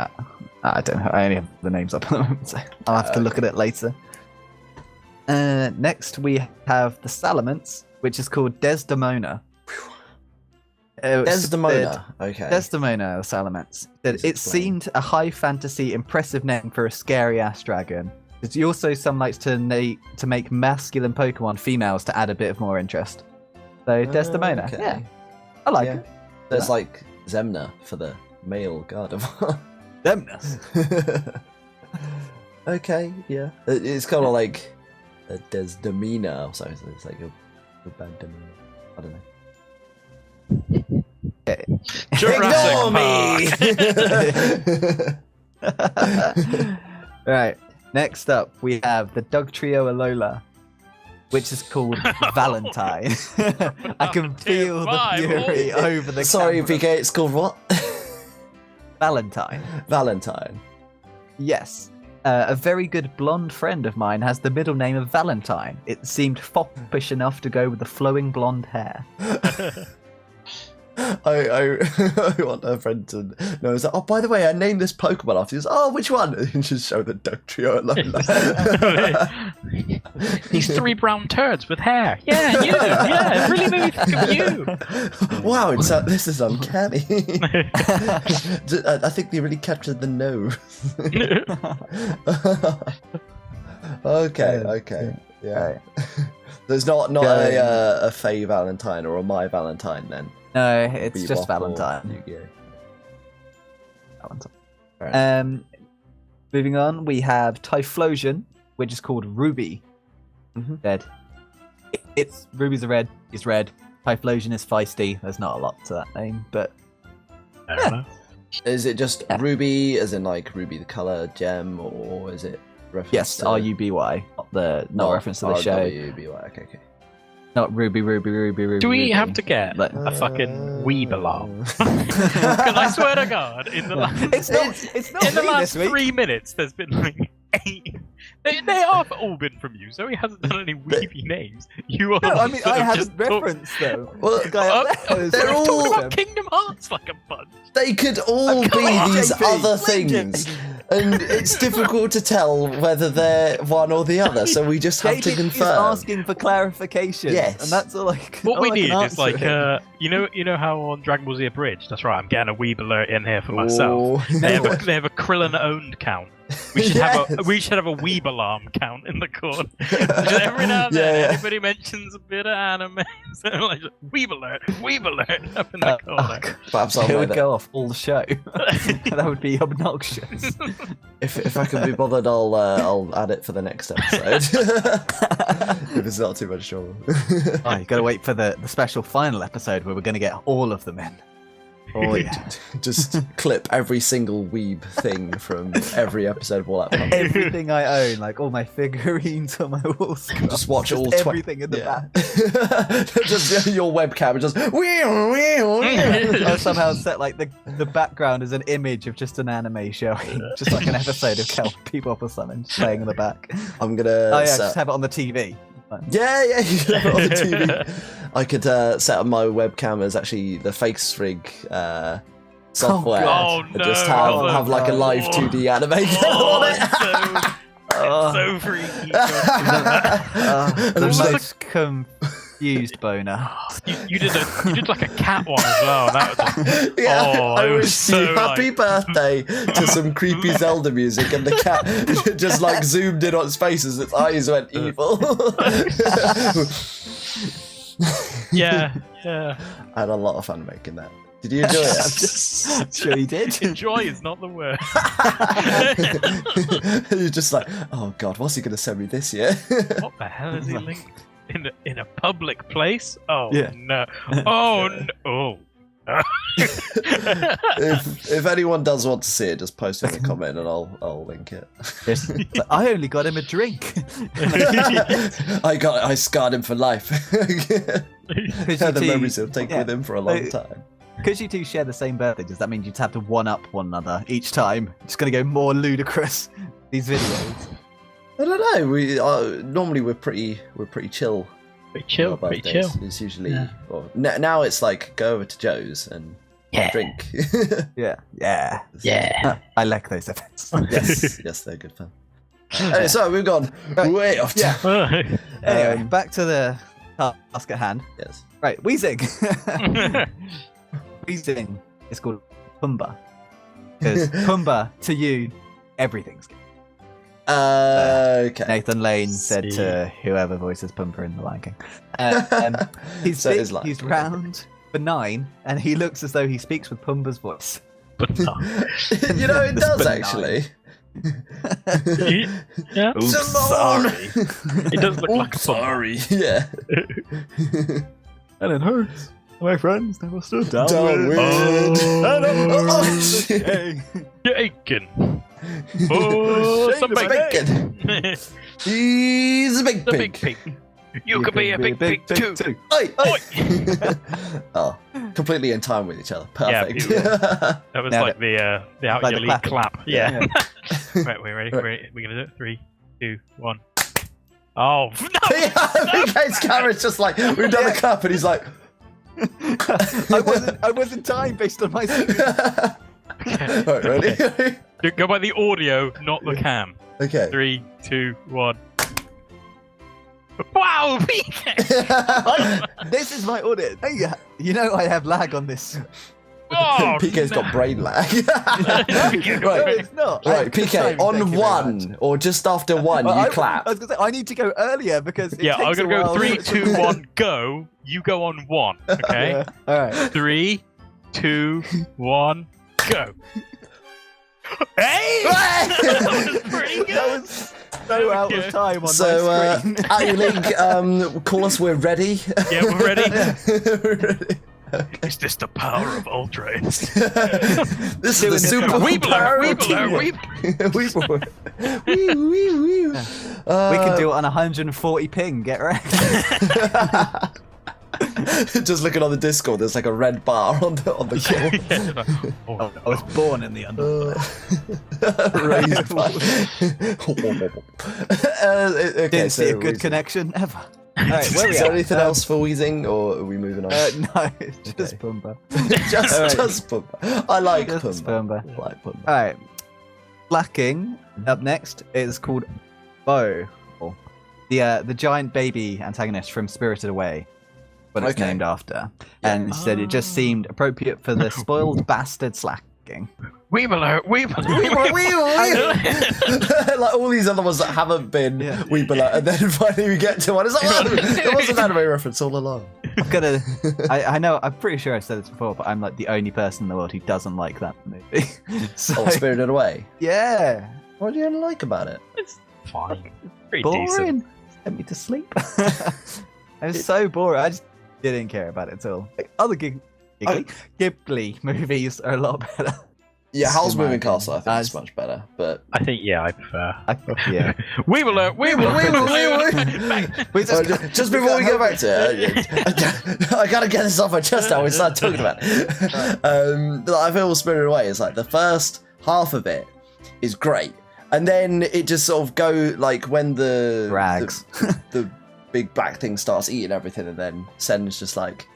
I don't know. I only have the names up at the moment, so I'll have to look at it later. Next, we have the Salamence, which is called Desdemona. Desdemona. Okay. Desdemona Salamence. It seemed a high fantasy, impressive name for a scary ass dragon. He also some likes to make masculine Pokemon females to add a bit of more interest. So Desdemona, okay. yeah, I like it. There's like Zemna for the male Gardevoir. Zemna. Okay, yeah. It's kind of like a Desdemona, so it's like a bad demeanor. I don't know. Jurassic Ignore me! Right. Next up, we have the Dugtrio Alola, which is called Valentine. I can feel the fury over the Sorry, camera. PK, it's called what? Valentine. Valentine. Yes. A very good blonde friend of mine has the middle name of Valentine. It seemed foppish enough to go with the flowing blonde hair. I want her friend to know. It's like, oh, by the way, I named this Pokemon after you. Oh, which one? And just show the Dugtrio alone. These 3 brown turds with hair. Yeah, you. Yeah, it really made me think of you. Wow, this is uncanny. I think they really captured the nose. Okay. Yeah. There's not a Faye Valentine or a My Valentine then. No, it's just Valentine. Valentine. Moving on, we have Typhlosion, which is called Ruby. Dead. It's Ruby's a red. He's red. Typhlosion is feisty. There's not a lot to that name, but I don't know. Is it just Ruby, as in like Ruby the color gem, or is it reference? Yes, to... RUBY, not reference to the show. RUBY. Okay. Not Ruby. Do we have to get a fucking Weeb alarm? Because I swear to God, in the last, it's not in the last 3 minutes, there's been like 8. They have all been from you. Zoe hasn't done any Weeby names. You are. No, I mean I haven't referenced them. Well, the guy up there they're all talking about Kingdom Hearts like a bunch. They could all be these other things, and it's difficult to tell whether they're one or the other. So we just have to confirm. He's asking for clarification. Yes, and that's all. What we need is like, you know how on Dragon Ball Z Abridged. That's right. I'm getting a Weeb alert in here for myself. They have a Krillin owned count. We should have a Weeb alarm count in the corner. Just every now and then, anybody mentions a bit of anime, so like Weeb alert up in the corner. Perhaps it would go off all the show. That would be obnoxious. If I can be bothered, I'll add it for the next episode. If it's not too much trouble. Oh, you got to wait for the special final episode where we're going to get all of them in. Oh yeah. Just clip every single Weeb thing from every episode of All-Out Pummelling. Everything I own, like all my figurines on my wall screen. Just watch all everything in the back. Just your webcam, just I'll somehow set like the background as an image of just an anime showing, just like an episode of Kel Bebop or something playing in the back. I'm gonna just have it on the TV. Yeah, you can have it on the TV. I could set up my webcam as actually the face rig software. And just have like a live 2D animation on it. It's so freaky. The most confused boner. You did like a cat one as well. That was I wish you happy birthday to some creepy Zelda music, and the cat just like zoomed in on its face as its eyes went evil. Yeah. I had a lot of fun making that. Did you enjoy it? I'm sure you did. Enjoy is not the word. You're just like, oh god, what's he going to send me this year? What the hell is he linked in a public place? Oh yeah. No! Oh no! if anyone does want to see it, just post it in the comment and I'll link it. I only got him a drink. I scarred him for life. The memories he'll take with him for a long time. Because you two share the same birthday, does that mean you'd have to one-up one another each time? It's going to go more ludicrous, these videos. I don't know. We normally we're pretty chill. Pretty chill. It's usually now it's like go over to Joe's and drink. Yeah. I like those events. Yes, they're good fun. Anyway, so we've gone way off. Anyway, back to the task at hand. Yes. Right, Wheezing. Wheezing is called Pumbaa. Because Pumbaa, to you, everything's good. Okay. Nathan Lane said to whoever voices Pumbaa in The Lion King. He's so big, he's round, benign, and he looks as though he speaks with Pumbaa's voice. But no. You know, it does actually. Yeah. Oops, sorry. It does look like sorry. Yeah. And it hurts. My friends never stood down. You're aching. Oh, some bacon. He's a big pig. You could be a big pig too. Oi. Oh, completely in time with each other. Perfect. Yeah, that was like the out like your the league clap. Yeah. Right, we're ready. Right. We're gonna do it. 3, 2, 1. Oh no! PK's camera's just like we've done the clap, and he's like. I wasn't dying based on my CV. Alright, ready? Go by the audio, not the cam. Okay. 3, 2, 1. Wow, PK! This is my audio. Hey, you know I have lag on this. Oh, PK's got brain lag. No, Right. it's not. Right, PK, on 1 or just after 1, you clap. I was gonna say I need to go earlier because it Yeah, I'm takes gonna a go while. 3, 2, 1, go. You go on 1, okay? Yeah. All right. 3, 2, 1, go. Hey! That was pretty good. That was so out of time on So, my screen. at your league, call us, we're ready. Yeah, we're ready. We're ready. Is this the power of Ultras? This is the super power Weebler. We can do it on 140 ping. Get ready. Just looking on the Discord, there's like a red bar on the call. I was born in the under. Raised by... okay, Didn't see a good wheezing. connection ever. All right, where are we Is there at? anything else for wheezing, or are we moving on? No, it's just Okay. Pumba. just Pumba. I like Just Pumba. Pumba. I like Pumba. All right, Blacking up next is called Bo, the giant baby antagonist from Spirited Away, what it's Okay. named after, and said it just seemed appropriate for the spoiled bastard slacking. Weebler. Like all these other ones that haven't been Yeah. Weebler, and then finally we get to one. It's like, oh, it was an anime reference all along. I'm gonna. I know. I'm pretty sure I've said this before, but I'm like the only person in the world who doesn't like that movie. So Oh, Spirited Away. yeah, What do you like about it? It's fine. Pretty boring. decent. Sent me to sleep. I was so bored. I just didn't care about it at all. Like, other Ghibli movies are a lot better. Yeah, Howl's In my Moving opinion. Castle, I think is much better. But I think, yeah, I prefer. Yeah. Weebler. just before we go back to it, I gotta get this off my chest now. We start talking about it. I feel Spirited Away is like the first half of it is great, and then it just sort of go like when the Drags. the big black thing starts eating everything, and then Sen's just like,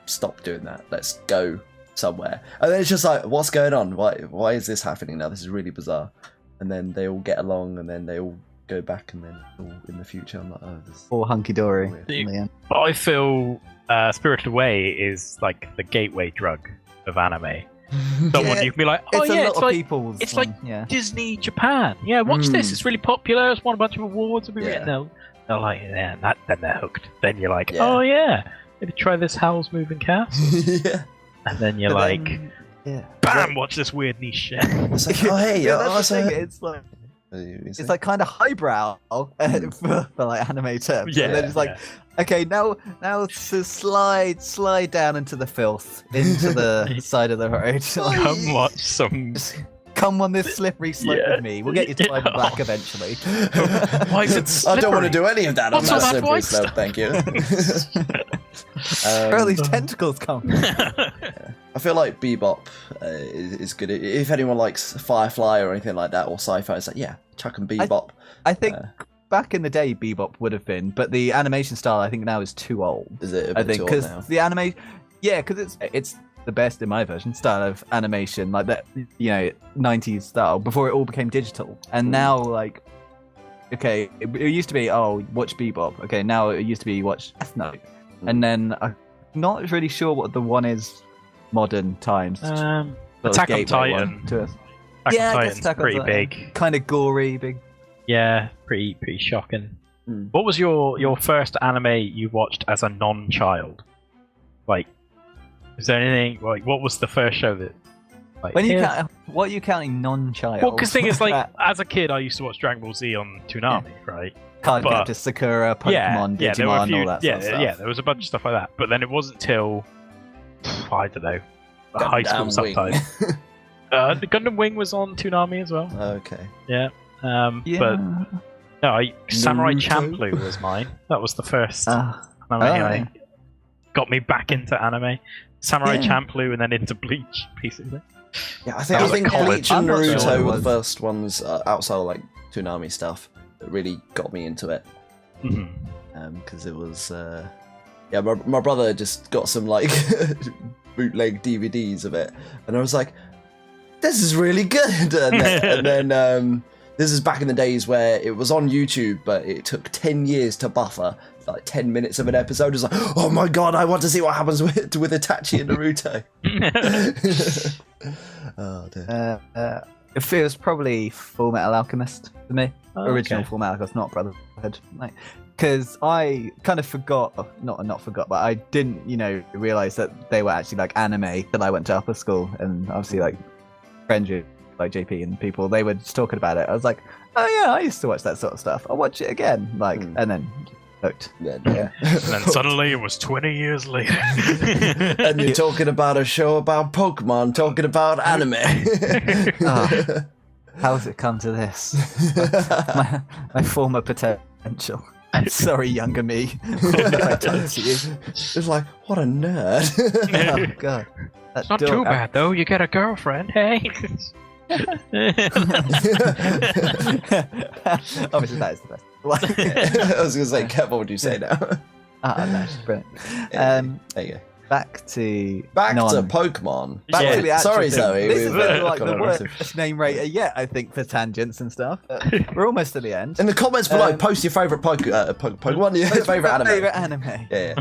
stop doing that. Let's go somewhere. And then it's just like, what's going on? Why is this happening now? This is really bizarre. And then they all get along, and then they all go back, and then all in the future, I'm like, oh, this is All hunky dory weird. in the end. But I feel Spirited Away is like the gateway drug of anime. Someone you can be like, oh It's yeah, a lot it's of like people's. it's like yeah. Disney Japan. Yeah, watch this. It's really popular. It's won a bunch of awards. It'll be Yeah. written. They're like, yeah, then they're hooked. Then you're like, Yeah. oh yeah, maybe try this Howl's Moving Castle. yeah. And then you're But like, then- yeah. bam, watch this weird niche shit. It's like, oh hey, yeah, oh, that's the so- thing. It's like kind of highbrow for like anime terms. Yeah, And then it's like, okay, now to slide down into the filth, into the side of the road. Come watch some. Come on this slippery slope Yeah. with me. We'll get you to find the black eventually. Why is it I don't want to slippery? do any of that What's on all that that slippery white slope, stuff? thank you. Where are these tentacles come? I feel like Bebop is good. If anyone likes Firefly or anything like that, or sci-fi, it's like, yeah, chuck and Bebop. I think back in the day, Bebop would have been, but the animation style I think now is too old. Is it a bit I think too old because now? the anime, yeah, because it's the best in my version style of animation, like that 90s style before it all became digital, and now like, okay, it used to be watch Bebop. Okay, now it used to be watch Death Note, and then I'm not really sure what the one is modern times. Sort of Attack on gateway one Titan. to us. Attack Yeah, on I guess Titan's Attack on pretty Titan. big. Kind of gory, big. Yeah, pretty shocking. Mm. What was your first anime you watched as a non-child? Like, is there anything like what was the first show that? Like, When you count, what are you counting non-child? well, because thing is, like, as a kid, I used to watch Dragon Ball Z on Toonami, right? Card but- Captor, Sakura, Pokemon, yeah, there were a Digimon, few, all that sort of stuff. yeah, there was a bunch of stuff like that. But then it wasn't till I don't know, high school Gundam Wing. sometime. The Gundam Wing was on Toonami as well. Okay. Yeah. Yeah. But no, Samurai Naruto. Champloo was mine. That was the first anime oh. got me back into anime. Samurai Yeah. Champloo and then into Bleach, basically. Yeah, I That was think at college. Bleach and I'm not sure Naruto it were the was. first ones outside of like Toonami stuff that really got me into it. Mm-hmm. Because it was yeah, my brother just got some like bootleg DVDs of it, and I was like, this is really good. And then this is back in the days where it was on YouTube, but it took 10 years to buffer. Like 10 minutes of an episode. It's like, oh my god, I want to see what happens with Itachi and Naruto. Oh dear. It feels probably Full Metal Alchemist for me. Original Full Metal Alchemist, not Brotherhood. Because I kind of forgot, not forgot, but I didn't, realize that they were actually like anime that I went to upper school, and obviously like friends like JP and people, they were just talking about it. I was like, oh yeah, I used to watch that sort of stuff. I'll watch it again. And then looked. Yeah. And then suddenly it was 20 years later. And you're talking about a show about Pokemon, talking about anime. How has it come to this? my former potential. I'm sorry, younger me. What have I done to you? It's like, what a nerd. Oh god. It's not too bad though. You get a girlfriend, hey. Obviously, that is the best. I was going to say, Kev, what would you say now? No, brilliant. There you go. Back to Pokemon. Back to the actual Sorry, thing. Zoe. This has been like the worst name rater yet, I think, for tangents and stuff. We're almost at the end. In the comments below, post your favourite Pokemon, your favourite anime. Favourite anime. Yeah.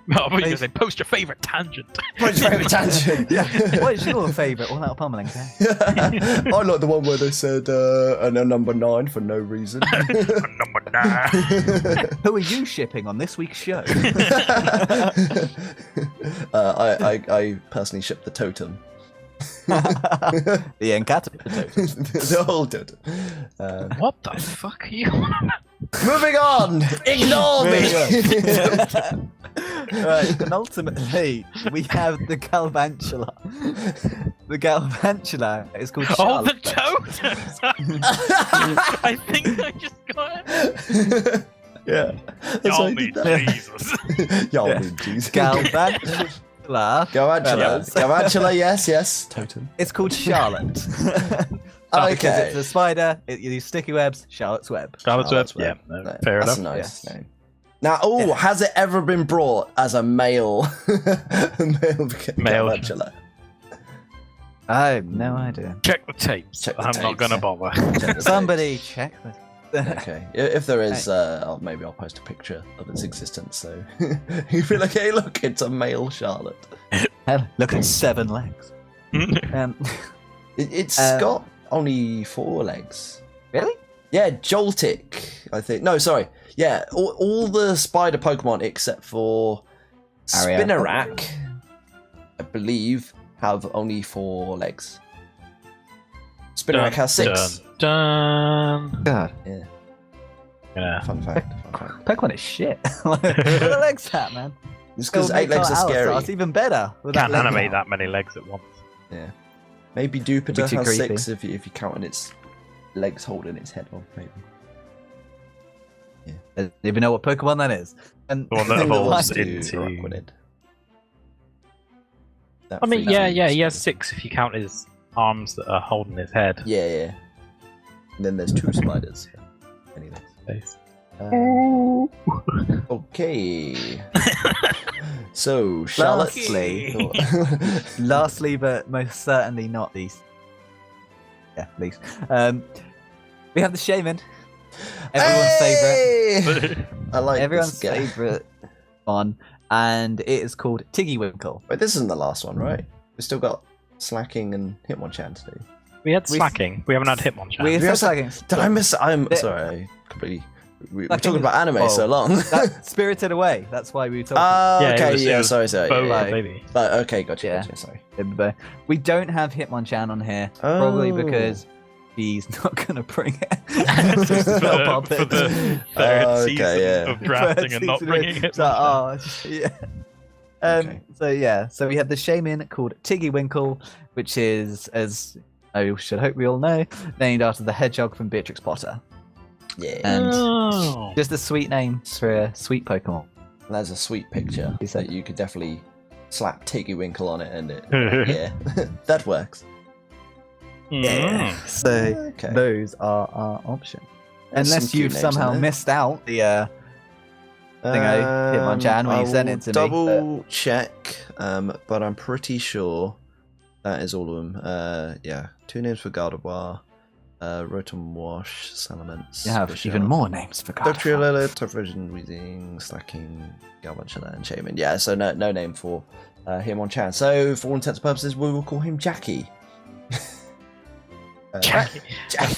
I thought you were going to say, post your favourite tangent. Post your favourite tangent. Yeah. What is your favourite All-Out Pummelling? I like the one where they said a number 9 for no reason. Number 9. Who are you shipping on this week's show? I personally ship the totem. The Encat totem. The whole totem. What the fuck are you on? Moving on! Ignore me! Right, and ultimately, we have the Galvantula. The Galvantula is called Charlotte. The totems! I think I just got it. Yeah. Y'all need Jesus. Y'all need Jesus. Galvantula. Galvantula, yes. Totem. It's called Charlotte. Okay. Because it's a spider, you use sticky webs, Charlotte's Web. Charlotte's Web. Yeah, No, fair that's enough. a nice Yes. name. Now, has it ever been brought as a male Galvantula? I have no idea. Check the tapes. Check the I'm tapes. not going to bother. Somebody check this. Okay, if there is, maybe I'll post a picture of its existence, so you'd be like, hey, look, it's a male Charlotte. Hell, look at 7 legs. It's got only 4 legs. Really? Yeah, Joltik, I think. No, sorry. Yeah, all the spider Pokemon except for Spinarak, I believe, have only 4 legs. Spinarak has 6. Dun. God. Yeah. Fun fact. Pokemon is shit. What are the legs at, man? It's because 8 legs are scary. It's even better. Can't animate that many legs at once. Yeah. Maybe Dupiter too has creepy. 6 if you count its legs holding its head on, maybe. I don't even know what Pokemon that is. And The one that evolves to into... Rockwooded. I mean, yeah, he has 6 if you count his arms that are holding his head. Yeah. And then there's 2 spiders. Anyway. Face. Okay. So, Charlotte. Lastly, but most certainly not least. Yeah, least. We have the Shaman. Everyone's favourite. I like Everyone's this guy. favourite one, and it is called Tiggywinkle. Wait, this isn't the last one, right? We've still got Slacking and Hitmonchan to do. We had Slacking. We haven't had Hitmonchan. We have Slacking. Did I miss? I'm sorry. I completely. We're talking about anime so long. That's Spirited Away. That's why we were talking. Sorry. Baby. But okay, gotcha. Sorry. We don't have Hitmonchan on here, probably because he's not going to bring it. For the third season of drafting and not bringing it. So we have the Shaman called Tiggywinkle, which is, as I should hope we all know, named after the hedgehog from Beatrix Potter. Yeah. And just a sweet name for a sweet Pokemon. There's a sweet picture that you could definitely slap Tiggywinkle on it, and that works. Yeah. So those are our options. Unless you've somehow missed out the I think I hit on Jan when you sent it to double check, but I'm pretty sure that is all of them. Yeah, 2 names for Gardevoir, Rotom Wash, Salamence. You have even more names for Gardevoir. Doctriolilla, Turfvision, Weezing, Slacking, Galvantula, and Shaman. Yeah, so no name for Hitmonchan. So for all intents and purposes, we will call him Jackie. Jackie.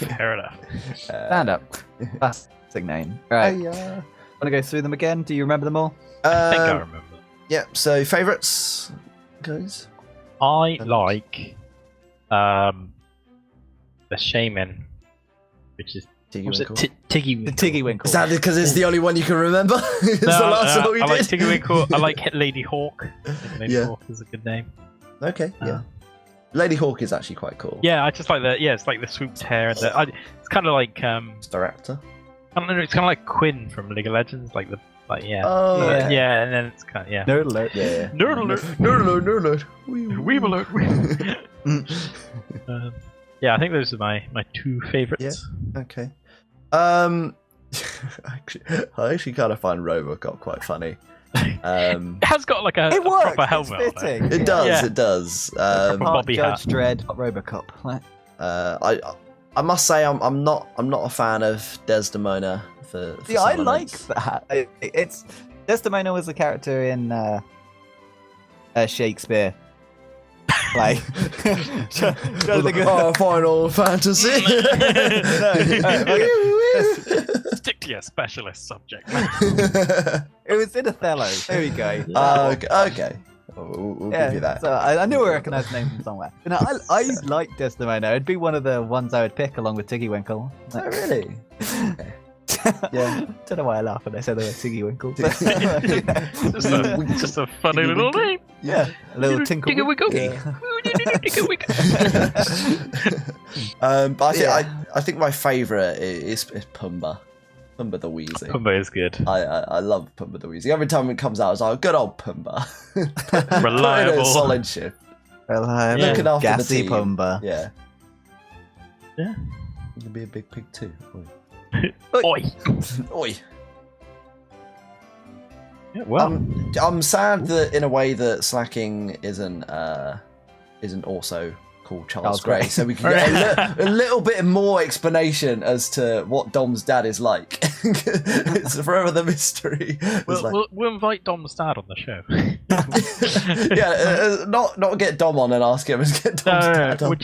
Fair enough. Stand up. Classic name. Right. Want to go through them again? Do you remember them all? I think I remember. Yeah, so favourites, guys? I like the Shaman, which is Tiggywinkle. Tiggywinkle. Is that because it's the only one you can remember? It's the last one we did. I like Tiggywinkle. I like Lady Hawk. I think Lady Hawk is a good name. Okay, yeah. Lady Hawk is actually quite cool. Yeah, I just like the it's like the swooped hair and it's kind of like Staraptor. I don't know. It's kind of like Quinn from League of Legends, and then it's kind of Nerd alert. Yeah. Nerd alert. Nerd alert. Nerd alert. Weeb alert. Yeah, I think those are my 2 favorites. Yeah. Okay. I actually kind of find Robocop quite funny. It has got like a proper helmet on it. It does. Yeah. It does. Bobby Judge Dredd, Robocop. I must say I'm not a fan of Desdemona for See, I like that. It's Desdemona was a character in Shakespeare. Like Final Fantasy. Stick to your specialist subject. It was in Othello. There we go. Okay. We'll give you that. So I knew I recognised the name from somewhere. But no, I like Desdemona. It'd be one of the ones I would pick along with Tiggywinkle. Oh, really? Okay. Yeah. Don't know why I laugh when I say the word Tiggywinkle. Just a funny little name. Yeah. A little tinkle. Tiggywinkle. But I think my favourite is Pumbaa. Pumbaa the Weezing. Pumbaa is good. I love Pumbaa the Weezing. Every time it comes out, it's like, good old Pumbaa. Reliable. Solid ship. Reliable. Looking after Gassy the team. Pumbaa. Yeah. Yeah. You can be a big pig too. Oi. Oi. Yeah, well. I'm sad that in a way that Slacking isn't also called Charles Grey, so we can get a little bit more explanation as to what Dom's dad is like. It's forever the mystery. We'll invite Dom's dad on the show. Yeah, not get Dom on and ask him, and get Dom's dad on.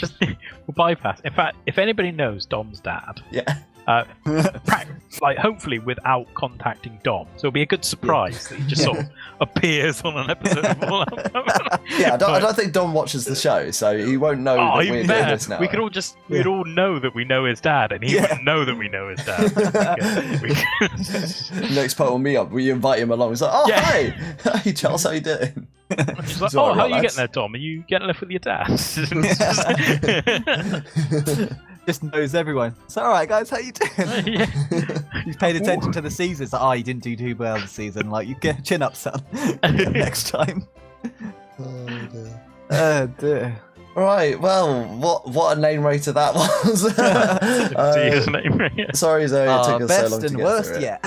We'll bypass. In fact, if anybody knows Dom's dad, like hopefully without contacting Dom, so it'll be a good surprise that he just sort of appears on an episode of All-Out Pummelling. Yeah, I don't think Dom watches the show, so he won't know that we're doing this now. We'd all know that we know his dad, and he wouldn't know that we know his dad. Next part will me up. We invite him along. It's like, hey Charles, how you doing? He's like, how are you getting there, Dom? Are you getting left with your dad? Just knows everyone. It's alright, guys, how you doing? He's paid attention to the season. It's like, you didn't do too well this season. Like, you get chin up, son. Next time. Oh dear. Right, well, what a name rater that was. Sorry, Zoe, it took us so long to get worst through it.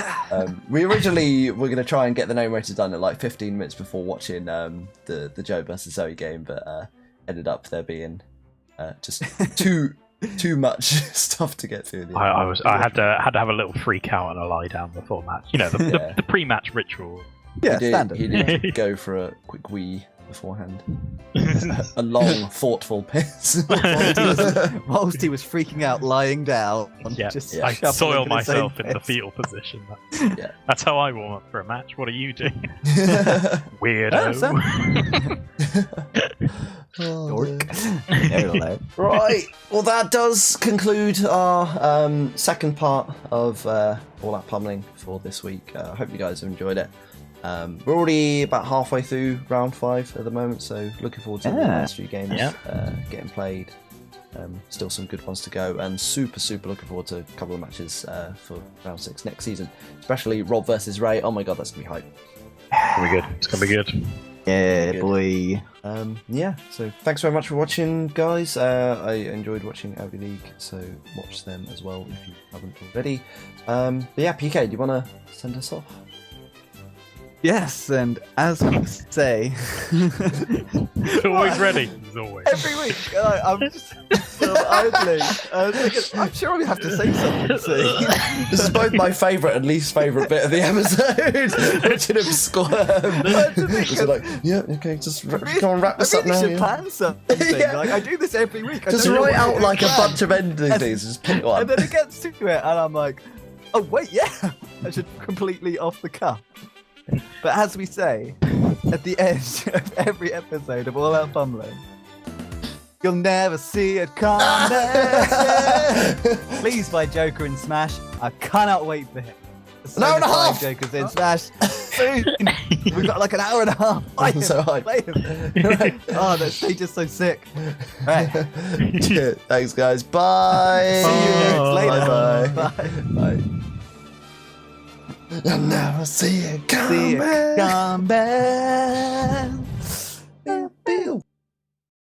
We originally were going to try and get the name rater done at like 15 minutes before watching the Joe versus Zoe game, but ended up there being just too much stuff to get through. I had to have a little freak out and a lie down before match. You know, the pre-match ritual. Yeah, standard. He did go for a quick wee beforehand. A long, thoughtful piss. Whilst he was freaking out, lying down. I soil myself in the fetal position. That's how I warm up for a match. What are you doing? Weirdo. Dork. Right. Well, that does conclude our second part of All-Out Pummelling for this week. I hope you guys have enjoyed it. We're already about halfway through round 5 at the moment, so looking forward to the next few games getting played. Still some good ones to go, and super looking forward to a couple of matches for round 6 next season, especially Rob versus Ray. Oh my god, that's gonna be hype. It's gonna be good. Yeah, boy. So thanks very much for watching, guys. I enjoyed watching Ivy League, so watch them as well if you haven't already. But yeah, PK, do you want to send us off? Yes, and as we say, He's always ready. He's always. every week, I'm just idling. I'm sure we have to say something soon. This is both my favourite and least favourite bit of the episode. Watching him squirm. Just like, yeah, okay, just come on, wrap this up now. I should plan something. Yeah. Like I do this every week. Just write out like a bunch of ending things. Just pick one. And then it gets to it, and I'm like, oh wait, yeah, I should completely off the cuff. But as we say, at the end of every episode of All-Out Pummelling, you'll never see it coming. Please buy Joker in Smash. I cannot wait for him. An hour and a half! Jokers in Smash. Soon. We've got like an hour and a half. I'm so hyped. Play him. Oh, that stage is so sick. Right. Thanks, guys. Bye. See you next later. Bye. Bye. Bye. I'll never see it coming. See it coming.